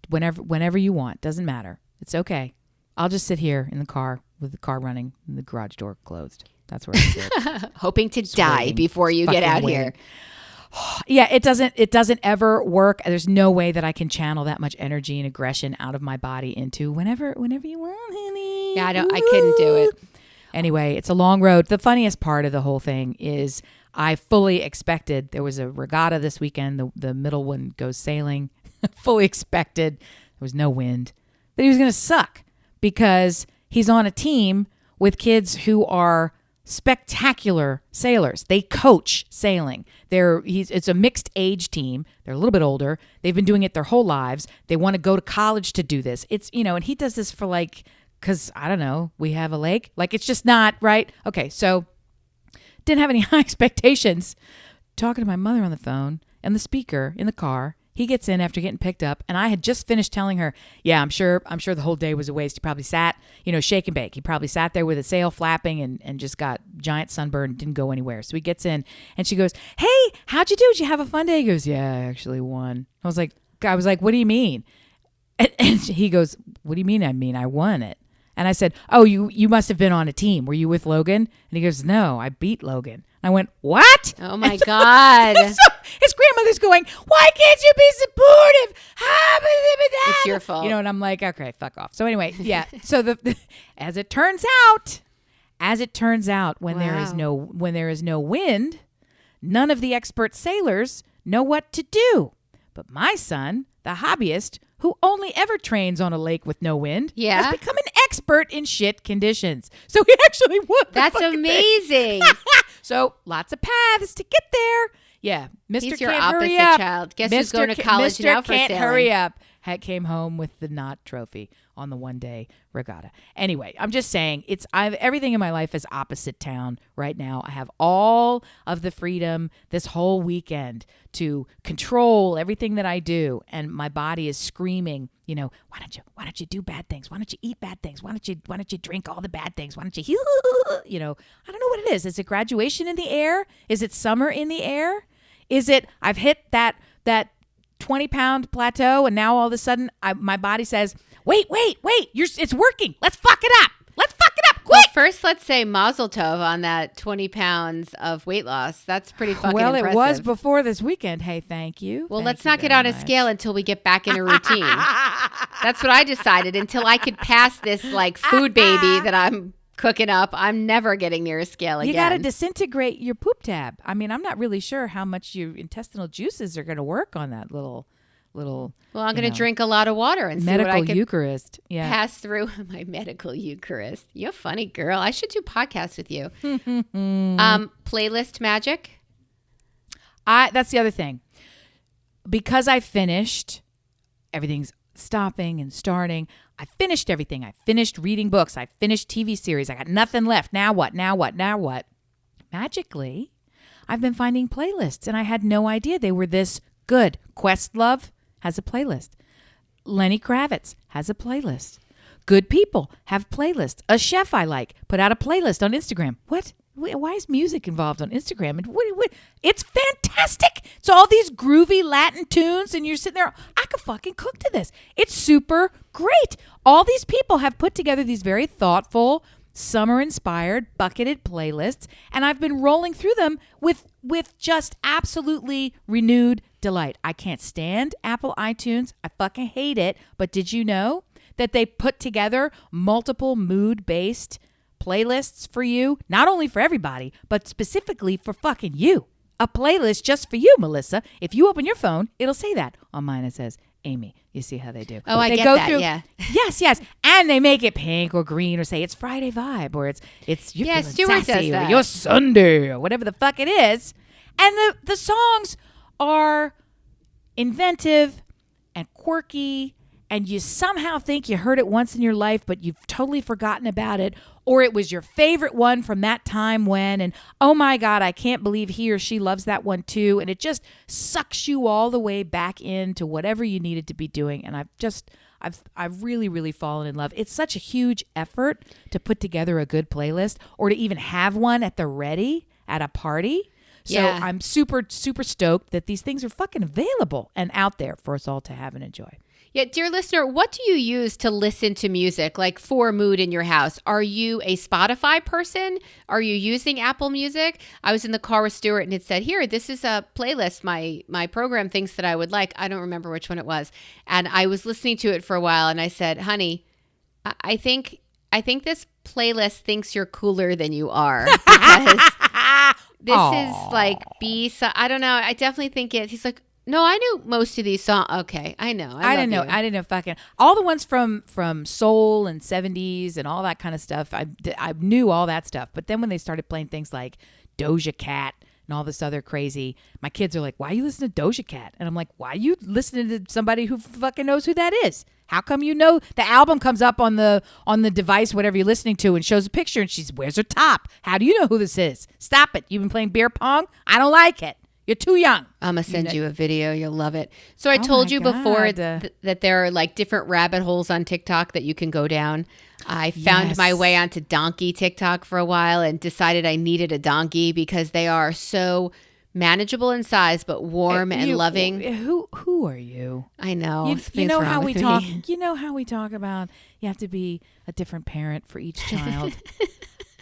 Whenever you want. Doesn't matter. It's okay. I'll just sit here in the car with the car running and the garage door closed. That's where I sit. Hoping to die before you get out here. Yeah, it doesn't ever work. There's no way that I can channel that much energy and aggression out of my body into whenever you want, honey. Yeah, I couldn't do it. Anyway, it's a long road. The funniest part of the whole thing is I fully expected, there was a regatta this weekend. The middle one goes sailing. Fully expected, there was no wind, that he was going to suck because he's on a team with kids who are spectacular sailors. They coach sailing. It's a mixed age team. They're a little bit older. They've been doing it their whole lives. They want to go to college to do this. It's, and he does this for because I don't know, we have a lake. It's just not right. Okay. So didn't have any high expectations. Talking to my mother on the phone and the speaker in the car. He gets in after getting picked up, and I had just finished telling her, yeah, I'm sure the whole day was a waste. He probably sat, shake and bake. He probably sat there with a sail flapping and just got giant sunburn and didn't go anywhere. So he gets in, and she goes, hey, how'd you do? Did you have a fun day? He goes, yeah, I actually won. I was like, what do you mean? And he goes, what do you mean? I won it. And I said, oh, you must have been on a team. Were you with Logan? And he goes, no, I beat Logan. I went, what? Oh, my God. So his grandmother's going, why can't you be supportive? It's your fault. And I'm like, okay, fuck off. So anyway, yeah. So as it turns out, when there is no wind, none of the expert sailors know what to do. But my son, the hobbyist, who only ever trains on a lake with no wind, has become an expert in shit conditions. So he actually won. That's amazing. So lots of paths to get there. Yeah, Mr. He's your can't opposite hurry up. child. Guess who's going to college Mr. now for can't sailing? hurry up. Came home with the knot trophy on the one-day regatta. Anyway, I'm just saying, everything in my life is opposite town right now. I have all of the freedom this whole weekend to control everything that I do, and my body is screaming, why don't you do bad things? Why don't you eat bad things? Why don't you drink all the bad things? Why don't you, I don't know what it is. Is it graduation in the air? Is it summer in the air? Is it I've hit that 20-pound plateau, and now all of a sudden my body says, wait, it's working. Let's fuck it up. Quick. Well, first, let's say mazel tov on that 20 pounds of weight loss. That's pretty fucking impressive. Well, it was before this weekend. Hey, thank you. Well, let's not get on a scale until we get back in a routine. That's what I decided. Until I could pass this food baby that I'm cooking up, I'm never getting near a scale again. You got to disintegrate your poop tab. I mean, I'm not really sure how much your intestinal juices are going to work on that little. Well, I'm going to drink a lot of water and see what I can Eucharist. Yeah. pass through my medical Eucharist. You're a funny girl. I should do podcasts with you. Playlist magic. That's the other thing. Because I finished, everything's stopping and starting. I finished everything. I finished reading books. I finished TV series. I got nothing left. Now what? Magically, I've been finding playlists, and I had no idea they were this good. Questlove has a playlist. Lenny Kravitz has a playlist. Good people have playlists. A chef I like put out a playlist on Instagram. What? why is music involved on Instagram? And it's fantastic. It's all these groovy Latin tunes, and you're sitting there. I could fucking cook to this. It's super great. All these people have put together these very thoughtful, summer-inspired, bucketed playlists, and I've been rolling through them with just absolutely renewed delight. I can't stand Apple iTunes. I fucking hate it. But did you know that they put together multiple mood-based playlists for you? Not only for everybody, but specifically for fucking you. A playlist just for you, Melissa. If you open your phone, it'll say that. On mine, it says, Amy. You see how they do. Oh, I they get go that, through, yeah. Yes. And they make it pink or green or say it's Friday vibe or it's you're feeling Stuart sassy does or that. you're Sunday or whatever the fuck it is. And the songs are inventive and quirky, and you somehow think you heard it once in your life, but you've totally forgotten about it, or it was your favorite one from that time when, and oh my God, I can't believe he or she loves that one too, and it just sucks you all the way back into whatever you needed to be doing. And I've really, really fallen in love. It's such a huge effort to put together a good playlist or to even have one at the ready at a party. So Yeah. I'm super, super stoked that these things are fucking available and out there for us all to have and enjoy. Yeah, dear listener, what do you use to listen to music, like for mood in your house? Are you a Spotify person? Are you using Apple Music? I was in the car with Stuart and it said, here, this is a playlist my program thinks that I would like. I don't remember which one it was. And I was listening to it for a while and I said, honey, I think this playlist thinks you're cooler than you are. Because this is like I don't know. I definitely think it. He's like, no, I knew most of these songs. Okay, I know. I didn't know. I didn't know fucking all the ones from soul and 70s and all that kind of stuff. I knew all that stuff. But then when they started playing things like Doja Cat and all this other crazy, my kids are like, why are you listening to Doja Cat? And I'm like, why are you listening to somebody who fucking knows who that is? How come you know the album comes up on the device, whatever you're listening to, and shows a picture and she wears her top? How do you know who this is? Stop it. You've been playing beer pong? I don't like it. You're too young. I'm going to send you a video. You'll love it. So I told you before that there are like different rabbit holes on TikTok that you can go down. I found my way onto donkey TikTok for a while and decided I needed a donkey because they are so manageable in size, but warm and loving. Who are you? I know. You know how we talk. You know how we talk about you have to be a different parent for each child.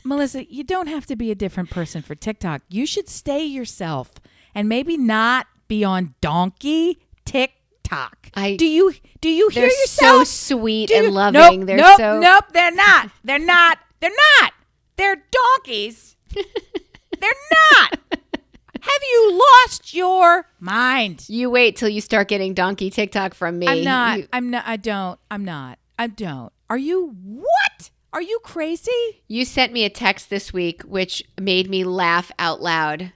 Melissa, you don't have to be a different person for TikTok. You should stay yourself and maybe not be on donkey TikTok. Do you hear yourself? They're so sweet and loving. Nope, they're not. They're not. They're donkeys. They're not. Have you lost your mind? You wait till you start getting donkey TikTok from me. I'm not. I don't. Are you what? Are you crazy? You sent me a text this week which made me laugh out loud.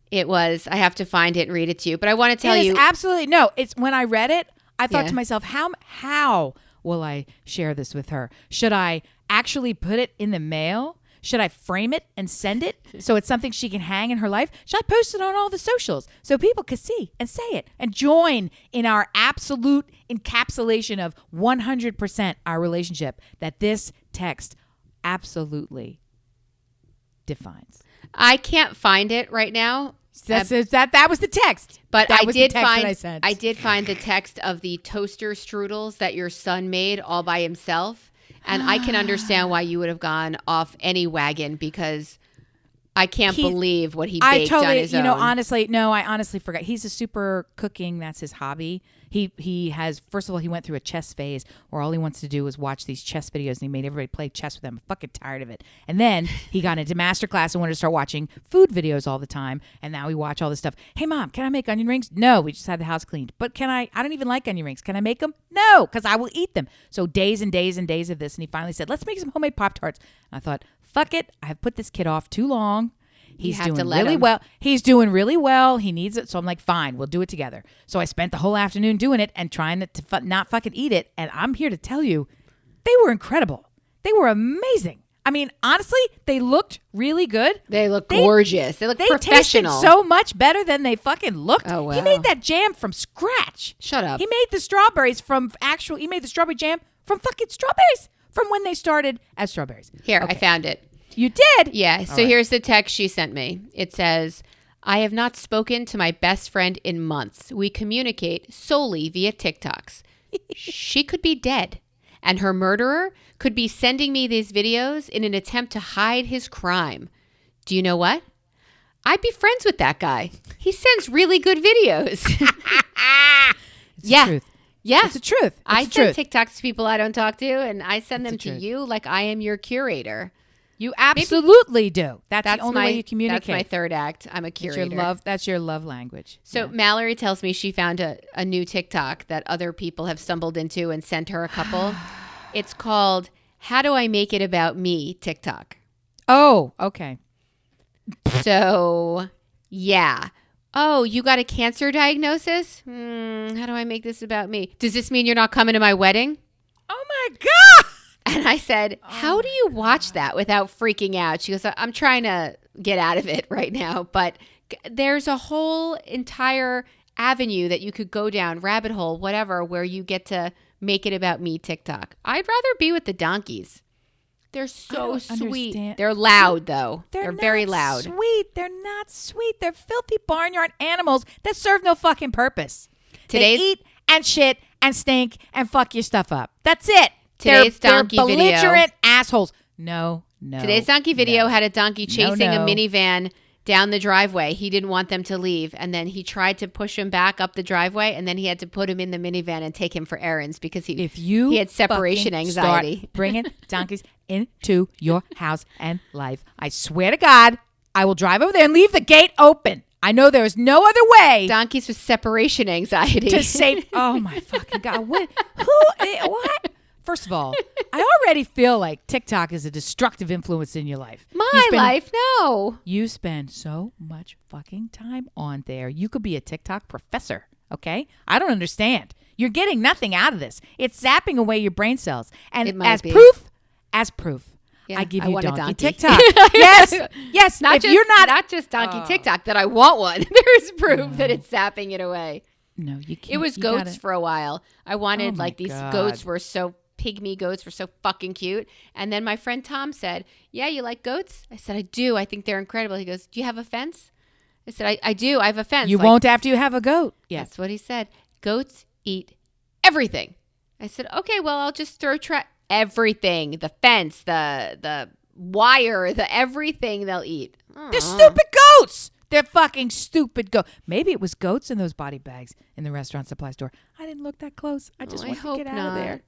It was, I have to find it and read it to you, but I want to tell you. Absolutely. No, it's when I read it, I thought to myself, how will I share this with her? Should I actually put it in the mail? Should I frame it and send it so it's something she can hang in her life? Should I post it on all the socials so people can see and say it and join in our absolute encapsulation of 100% our relationship that this text absolutely defines? I can't find it right now. That was the text. But I did find the text of the toaster strudels that your son made all by himself. And I can understand why you would have gone off any wagon because I can't believe what he baked on his own. I honestly forgot. He's a super cooking. That's his hobby. He has, first of all, he went through a chess phase where all he wants to do is watch these chess videos and he made everybody play chess with him. I'm fucking tired of it. And then he got into master class and wanted to start watching food videos all the time. And now we watch all this stuff. Hey, Mom, can I make onion rings? No, we just had the house cleaned. But I don't even like onion rings. Can I make them? No, because I will eat them. So days and days and days of this. And he finally said, let's make some homemade Pop-Tarts. And I thought, fuck it. I have put this kid off too long. He's doing really well. He's doing really well. He needs it. So I'm like, fine, we'll do it together. So I spent the whole afternoon doing it and trying to not fucking eat it. And I'm here to tell you, they were incredible. They were amazing. I mean, honestly, they looked really good. They look gorgeous. They look professional. Tasted so much better than they fucking looked. Oh, wow. He made that jam from scratch. Shut up. He made the strawberries he made the strawberry jam from fucking strawberries from when they started as strawberries. Here, okay. I found it. You did? Yeah. So here's the text she sent me. It says, I have not spoken to my best friend in months. We communicate solely via TikToks. She could be dead. And her murderer could be sending me these videos in an attempt to hide his crime. Do you know what? I'd be friends with that guy. He sends really good videos. It's the truth. Yeah. It's the truth. I send TikToks to people I don't talk to, and I send them to you like I am your curator. You absolutely do. That's the only way you communicate. That's my third act. I'm a curator. That's your love language. So Mallory tells me she found a new TikTok that other people have stumbled into and sent her a couple. It's called How Do I Make It About Me TikTok. Oh, okay. So, yeah. Oh, you got a cancer diagnosis? How do I make this about me? Does this mean you're not coming to my wedding? Oh, my God. And I said, how do you watch that without freaking out? She goes, I'm trying to get out of it right now. But there's a whole entire avenue that you could go down, rabbit hole, whatever, where you get to make it about me TikTok. I'd rather be with the donkeys. They're so sweet. Understand. They're loud, though. They're very loud. Sweet. They're not sweet. They're filthy barnyard animals that serve no fucking purpose. They eat and shit and stink and fuck your stuff up. That's it. Today's donkey they're video. Belligerent assholes. No. Today's donkey video had a donkey chasing a minivan down the driveway. He didn't want them to leave. And then he tried to push him back up the driveway. And then he had to put him in the minivan and take him for errands because he had separation anxiety. Bringing donkeys into your house and life. I swear to God, I will drive over there and leave the gate open. I know there is no other way. Donkeys with separation anxiety. To save. Oh, my fucking God. What? What? First of all, I already feel like TikTok is a destructive influence in your life. My life, no. You spend so much fucking time on there. You could be a TikTok professor, okay? I don't understand. You're getting nothing out of this. It's zapping away your brain cells. And as proof, yeah, I give you donkey TikTok. Yes. Not just donkey TikTok that I want one. There's proof that it's zapping it away. No, you can't. It was goats for a while. I wanted these goats were so pygmy goats were so fucking cute. And then my friend Tom said, yeah, you like goats? I said, I do. I think they're incredible. He goes, do you have a fence? I said, I do. I have a fence. You won't after you have a goat. Yeah. That's what he said. Goats eat everything. I said, okay, well, I'll just throw everything. The fence, the wire, the everything they'll eat. They're stupid goats. They're fucking stupid goats. Maybe it was goats in those body bags in the restaurant supply store. I didn't look that close. I just want to get out of there.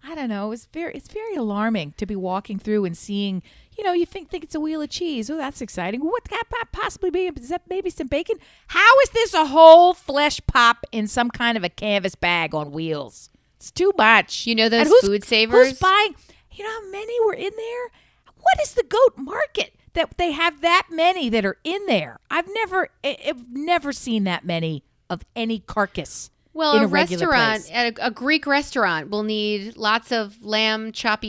I don't know. It's very alarming to be walking through and seeing, you think it's a wheel of cheese. Oh, that's exciting. What could that possibly be? Is that maybe some bacon? How is this a whole flesh pop in some kind of a canvas bag on wheels? It's too much. You know those food savers? Who's buying? You know how many were in there? What is the goat market that they have that many that are in there? I've never seen that many of any carcass. Well, in a regular restaurant, place. at a Greek restaurant, will need lots of lamb witches.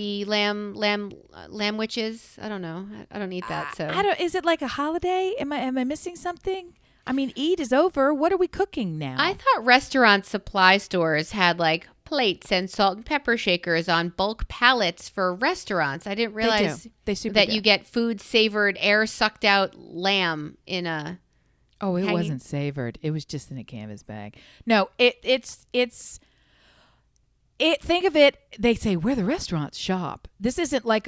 I don't know. I don't eat that. So Is it like a holiday? Am I missing something? I mean, Eid is over. What are we cooking now? I thought restaurant supply stores had like plates and salt and pepper shakers on bulk pallets for restaurants. I didn't realize that you get food savored, air sucked out lamb in a. Oh, it wasn't savored. It was just in a canvas bag. No, it's think of it. They say where the restaurants shop. This isn't like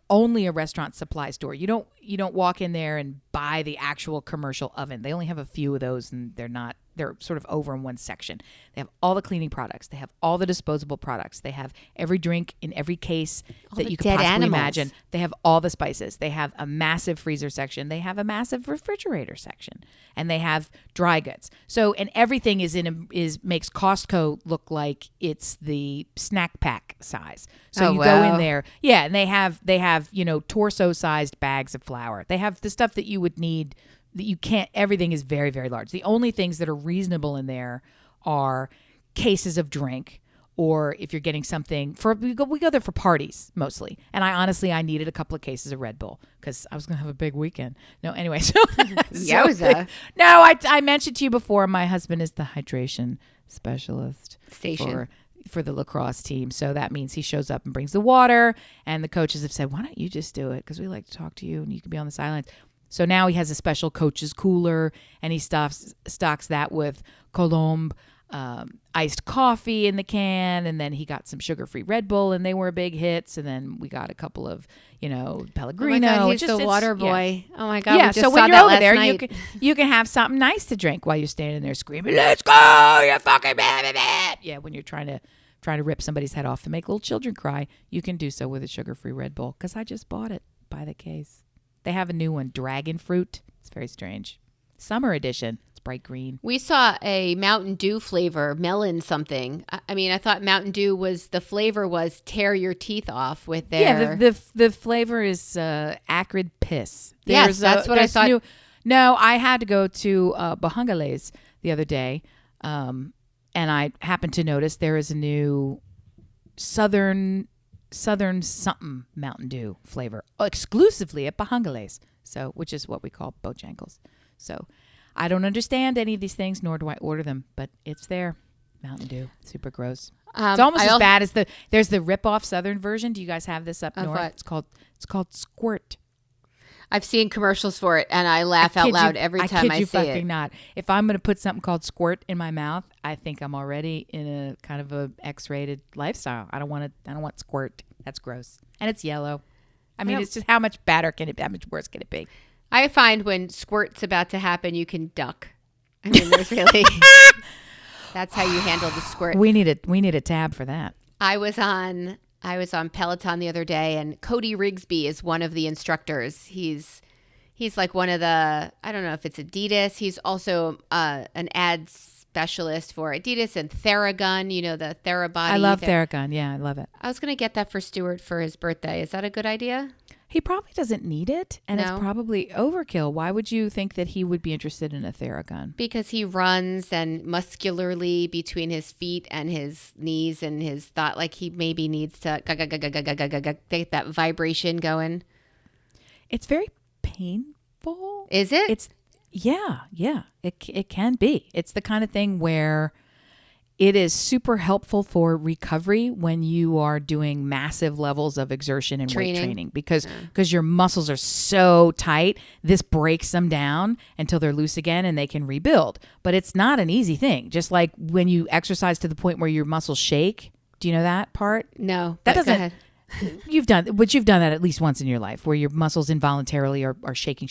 only a restaurant supply store. You don't walk in there and buy the actual commercial oven. They only have a few of those, and they're sort of over in one section. They have all the cleaning products. They have all the disposable products. They have every drink in every case that you could possibly imagine. They have all the spices. They have a massive freezer section. They have a massive refrigerator section, and they have dry goods. So, and everything makes Costco look like it's the snack pack size. So you go in there, and they have torso-sized bags of flour. They have the stuff that you would need. That you can't. Everything is very, very large. The only things that are reasonable in there are cases of drink, or if you're getting something we go there for parties mostly. And I needed a couple of cases of Red Bull because I was going to have a big weekend. No, anyway. So Yowza. No, I mentioned to you before. My husband is the hydration specialist. Station. for the lacrosse team. So that means he shows up and brings the water. And the coaches have said, why don't you just do it? Because we like to talk to you and you can be on the sidelines. So now he has a special coach's cooler, and he stocks that with Colombe iced coffee in the can, and then he got some sugar-free Red Bull, and they were big hits. And then we got a couple of, Pellegrino. Oh my God, he's the water boy. Yeah. Oh my God. Yeah, we just so saw when you're that over last there, night. you can have something nice to drink while you're standing there screaming, "Let's go, you fucking blah, blah, blah." Yeah, when you're trying to rip somebody's head off and make little children cry, you can do so with a sugar-free Red Bull. Because I just bought it by the case. They have a new one, dragon fruit. It's very strange. Summer edition. It's bright green. We saw a Mountain Dew flavor, melon something. I thought Mountain Dew the flavor was tear your teeth off with their... Yeah, the flavor is acrid piss. Yes, that's what I thought. No, I had to go to Bahangales the other day, and I happened to notice there is a new Southern something Mountain Dew flavor exclusively at Bahangales, which is what we call Bojangles. So I don't understand any of these things, nor do I order them, but it's there. Mountain Dew, super gross. It's almost as bad as there's the rip-off Southern version. Do you guys have this up north? What? It's called Squirt. I've seen commercials for it, and I laugh out loud every time I see it. I kid you fucking not. If I'm going to put something called Squirt in my mouth, I think I'm already in a kind of a X-rated lifestyle. I don't want Squirt. That's gross, and it's yellow. It's just how much worse can it be? I find when Squirt's about to happen, you can duck. There's really that's how you handle the squirt. We need a tab for that. I was on Peloton the other day, and Cody Rigsby is one of the instructors. He's like one of the, I don't know if it's Adidas. He's also an ad specialist for Adidas and Theragun, the Therabody. I love Theragun. Yeah, I love it. I was going to get that for Stuart for his birthday. Is that a good idea? He probably doesn't need it, and it's probably overkill. Why would you think that he would be interested in a Theragun? Because he runs and muscularly between his feet and his knees and his thought, like he maybe needs to get that vibration going. It's very painful. Is it? It's yeah. It can be. It's the kind of thing where it is super helpful for recovery when you are doing massive levels of exertion and weight training because your muscles are so tight. This breaks them down until they're loose again and they can rebuild. But it's not an easy thing. Just like when you exercise to the point where your muscles shake. Do you know that part? No. That doesn't. Go ahead. You've done that at least once in your life where your muscles involuntarily are shaking.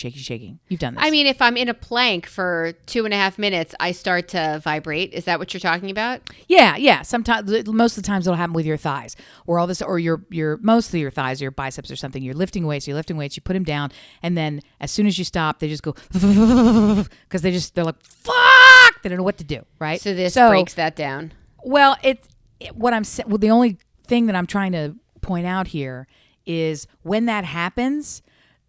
You've done this. If I'm in a plank for 2.5 minutes, I start to vibrate. Is that what you're talking about? Yeah. Sometimes, most of the times it'll happen with your thighs or your mostly your thighs or your biceps or something. You're lifting weights, you put them down. And then as soon as you stop, they just go because they're like, fuck, they don't know what to do. Right. So this breaks that down. Well, the only thing that I'm trying to point out here is when that happens,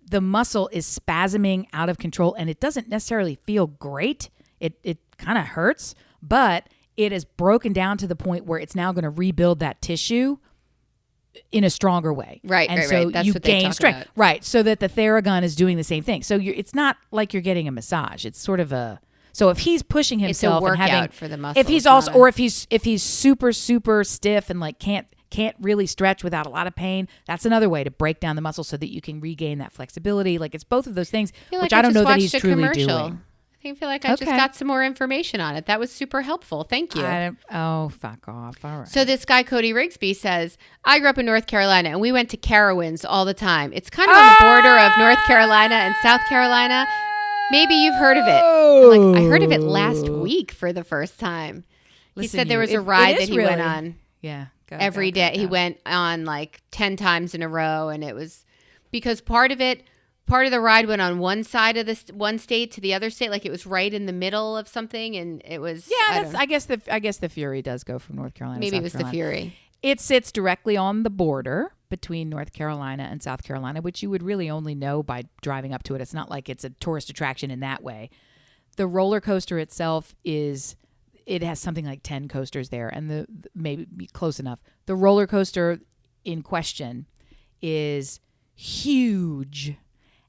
the muscle is spasming out of control and it doesn't necessarily feel great. It kind of hurts, but it is broken down to the point where it's now going to rebuild that tissue in a stronger way. Right. That's you what gain they talk strength. about. Right. So that the Theragun is doing the same thing. So it's not like you're getting a massage. It's sort of so if he's pushing himself it's a workout and having for the muscles, if he's also or if he's super stiff and like can't really stretch without a lot of pain, that's another way to break down the muscle so that you can regain that flexibility. Like it's both of those things, which I don't know that he's truly doing. I feel like I just got some more information on it. That was super helpful. Thank you. Fuck off. All right. So this guy, Cody Rigsby, says, I grew up in North Carolina and we went to Carowinds all the time. It's kind of on the border of North Carolina and South Carolina. Maybe you've heard of it. I'm like, I heard of it last week for the first time. He said there was a ride that he went on. Yeah. Every day. He went on like 10 times in a row, and it was because part of the ride went on one side of this one state to the other state, like it was right in the middle of something, and it was I guess the Fury does go from North Carolina to South Maybe it was Carolina. the Fury. It sits directly on the border between North Carolina and South Carolina, which you would really only know by driving up to it. It's not like it's a tourist attraction in that way. The roller coaster itself it has something like 10 coasters there, and maybe close enough. The roller coaster in question is huge,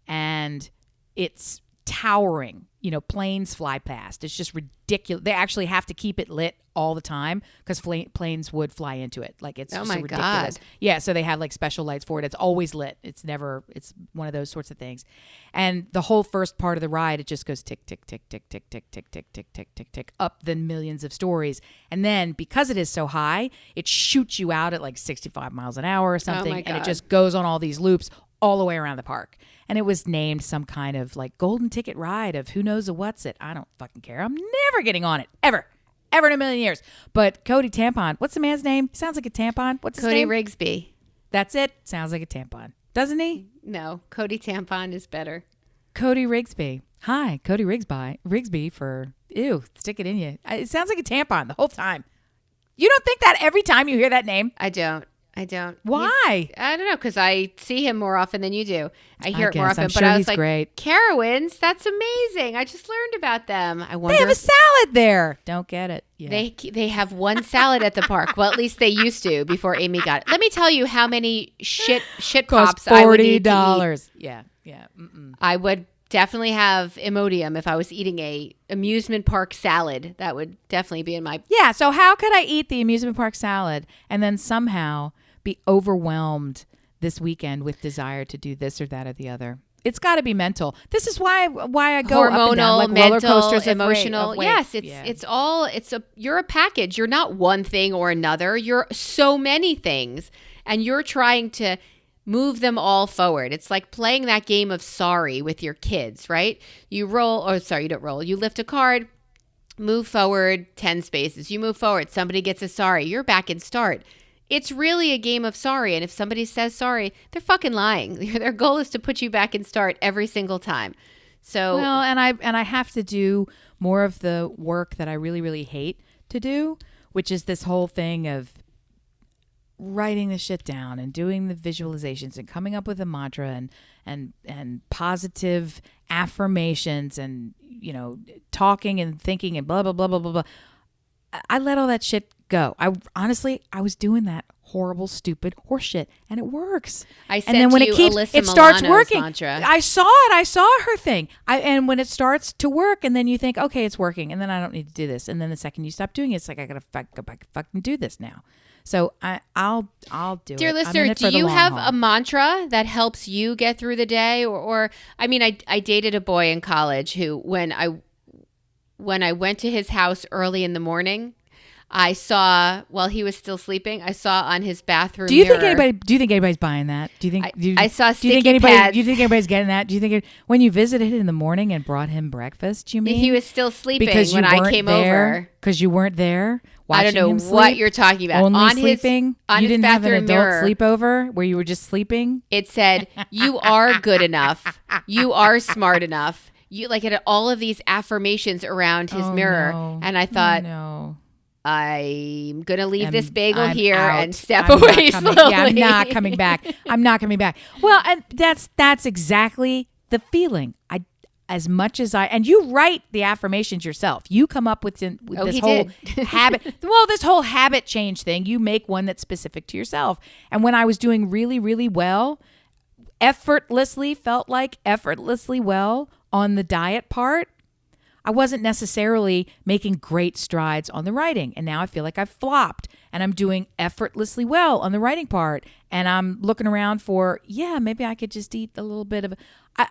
and it's towering. planes fly past. It's just ridiculous. They actually have to keep it lit all the time because planes would fly into it. Like it's just so ridiculous. God. Yeah, so they have like special lights for it. It's always lit. It's one of those sorts of things. And the whole first part of the ride, it just goes tick, tick, tick, tick, tick, tick, tick, tick, tick, tick, tick, tick, up the millions of stories. And then because it is so high, it shoots you out at like 65 miles an hour or something. And it just goes on all these loops all the way around the park. And it was named some kind of like golden ticket ride of who knows what's it. I don't fucking care. I'm never getting on it. Ever in a million years. But Cody Tampon, what's the man's name? Sounds like a tampon. What's his name? Cody Rigsby. That's it. Sounds like a tampon. Doesn't he? No, Cody Tampon is better. Cody Rigsby. Hi, Cody Rigsby for, ew, stick it in you. It sounds like a tampon the whole time. You don't think that every time you hear that name? I don't. Why? I don't know, because I see him more often than you do. I hear it more often. I'm but sure I was he's like, great. Carowinds, that's amazing. I just learned about them. I wonder. They have a salad there. Don't get it. Yeah. They have one salad at the park. Well, at least they used to before Amy got it. Let me tell you how many shit pops I would need to eat. Yeah. Mm-mm. I would definitely have Imodium if I was eating a amusement park salad. That would definitely be in my... Yeah, so how could I eat the amusement park salad and then somehow be overwhelmed this weekend with desire to do this or that or the other? It's got to be mental. This is why I go hormonal, up and down like mental, roller coasters, emotional. of weight. Yes, you're a package. You're not one thing or another. You're so many things, and you're trying to move them all forward. It's like playing that game of sorry with your kids, right? You don't roll. You lift a card, move forward 10 spaces. You move forward. Somebody gets a sorry. You're back in start. It's really a game of sorry. And if somebody says sorry, they're fucking lying. Their goal is to put you back in start every single time. So well, and I have to do more of the work that I really, really hate to do, which is this whole thing of writing the shit down and doing the visualizations and coming up with a mantra and positive affirmations and, talking and thinking and blah, blah, blah, blah, blah, blah. I let all that shit go. I was doing that horrible, stupid horse shit, and it works. I sent and then when it starts working. Mantra. I saw it. I saw her thing. And when it starts to work, and then you think, okay, it's working, and then I don't need to do this, and then the second you stop doing it, it's like I gotta go back and fucking do this now. So I'll do it. Dear listener, do you have a mantra that helps you get through the day? Or I mean, I dated a boy in college who, when I went to his house early in the morning, I saw, while he was still sleeping, I saw on his bathroom mirror. Do you think anybody's buying that? Do you think I saw sticky pads? Do you think anybody's getting that? Do you think when you visited in the morning and brought him breakfast, you mean? He was still sleeping when I came over. Because you weren't there? I don't know what you're talking about. Only sleeping? You didn't have an adult mirror, sleepover where you were just sleeping? It said, you are good enough. You are smart enough. You like it had all of these affirmations around his mirror. No. And I thought, I'm going to leave this bagel here and step away slowly. Yeah, I'm not coming back. Well, and that's exactly the feeling. As much as and you write the affirmations yourself. You come up with this whole habit. Well, this whole habit change thing, you make one that's specific to yourself. And when I was doing really, really well, effortlessly well on the diet part, I wasn't necessarily making great strides on the writing. And now I feel like I've flopped and I'm doing effortlessly well on the writing part. And I'm looking around for, maybe I could just eat a little bit of,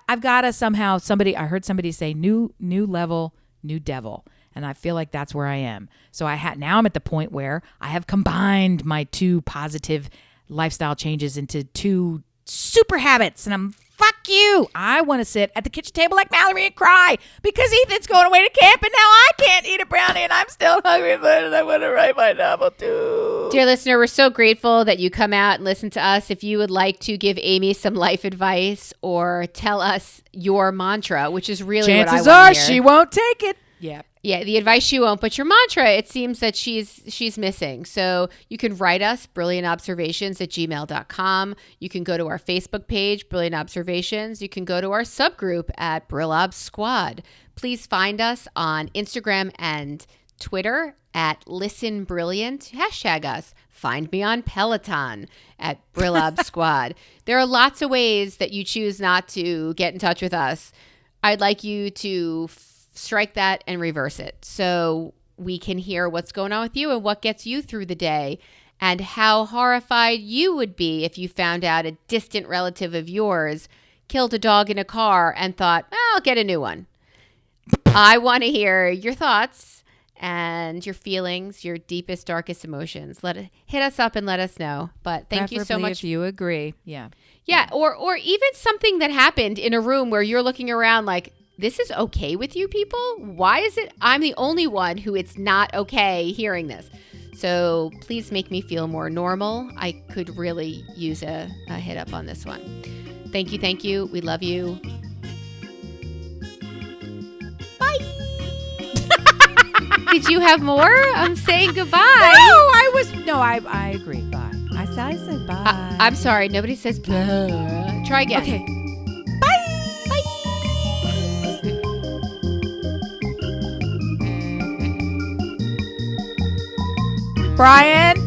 I've got to somehow, I heard somebody say new level, new devil. And I feel like that's where I am. So now I'm at the point where I have combined my two positive lifestyle changes into two super habits. And I'm fuck you. I want to sit at the kitchen table like Mallory and cry because Ethan's going away to camp and now I can't eat a brownie and I'm still hungry, but I want to write my novel too. Dear listener, we're so grateful that you come out and listen to us. If you would like to give Amy some life advice or tell us your mantra, which is really chances what I want are to hear. She won't take it. Yeah. Yeah, the advice she won't, but your mantra, it seems that she's missing. So you can write us, brilliantobservations@gmail.com. You can go to our Facebook page, Brilliant Observations. You can go to our subgroup at Brill Squad. Please find us on Instagram and Twitter at Listen Brilliant. Hashtag us. Find me on Peloton at Brill Squad. There are lots of ways that you choose not to get in touch with us. I'd like you to strike that and reverse it. So we can hear what's going on with you and what gets you through the day and how horrified you would be if you found out a distant relative of yours killed a dog in a car and thought, I'll get a new one. I want to hear your thoughts and your feelings, your deepest, darkest emotions. Hit us up and let us know. But thank you so much. If you agree. Yeah. Yeah. Or even something that happened in a room where you're looking around like, this is okay with you people? Why is it I'm the only one who it's not okay hearing this? So please make me feel more normal. I could really use a hit up on this one. Thank you. Thank you. We love you. Bye. Did you have more? I'm saying goodbye. I agree. Bye. I said bye. I'm sorry. Nobody says bye. Try again. Okay. Brian?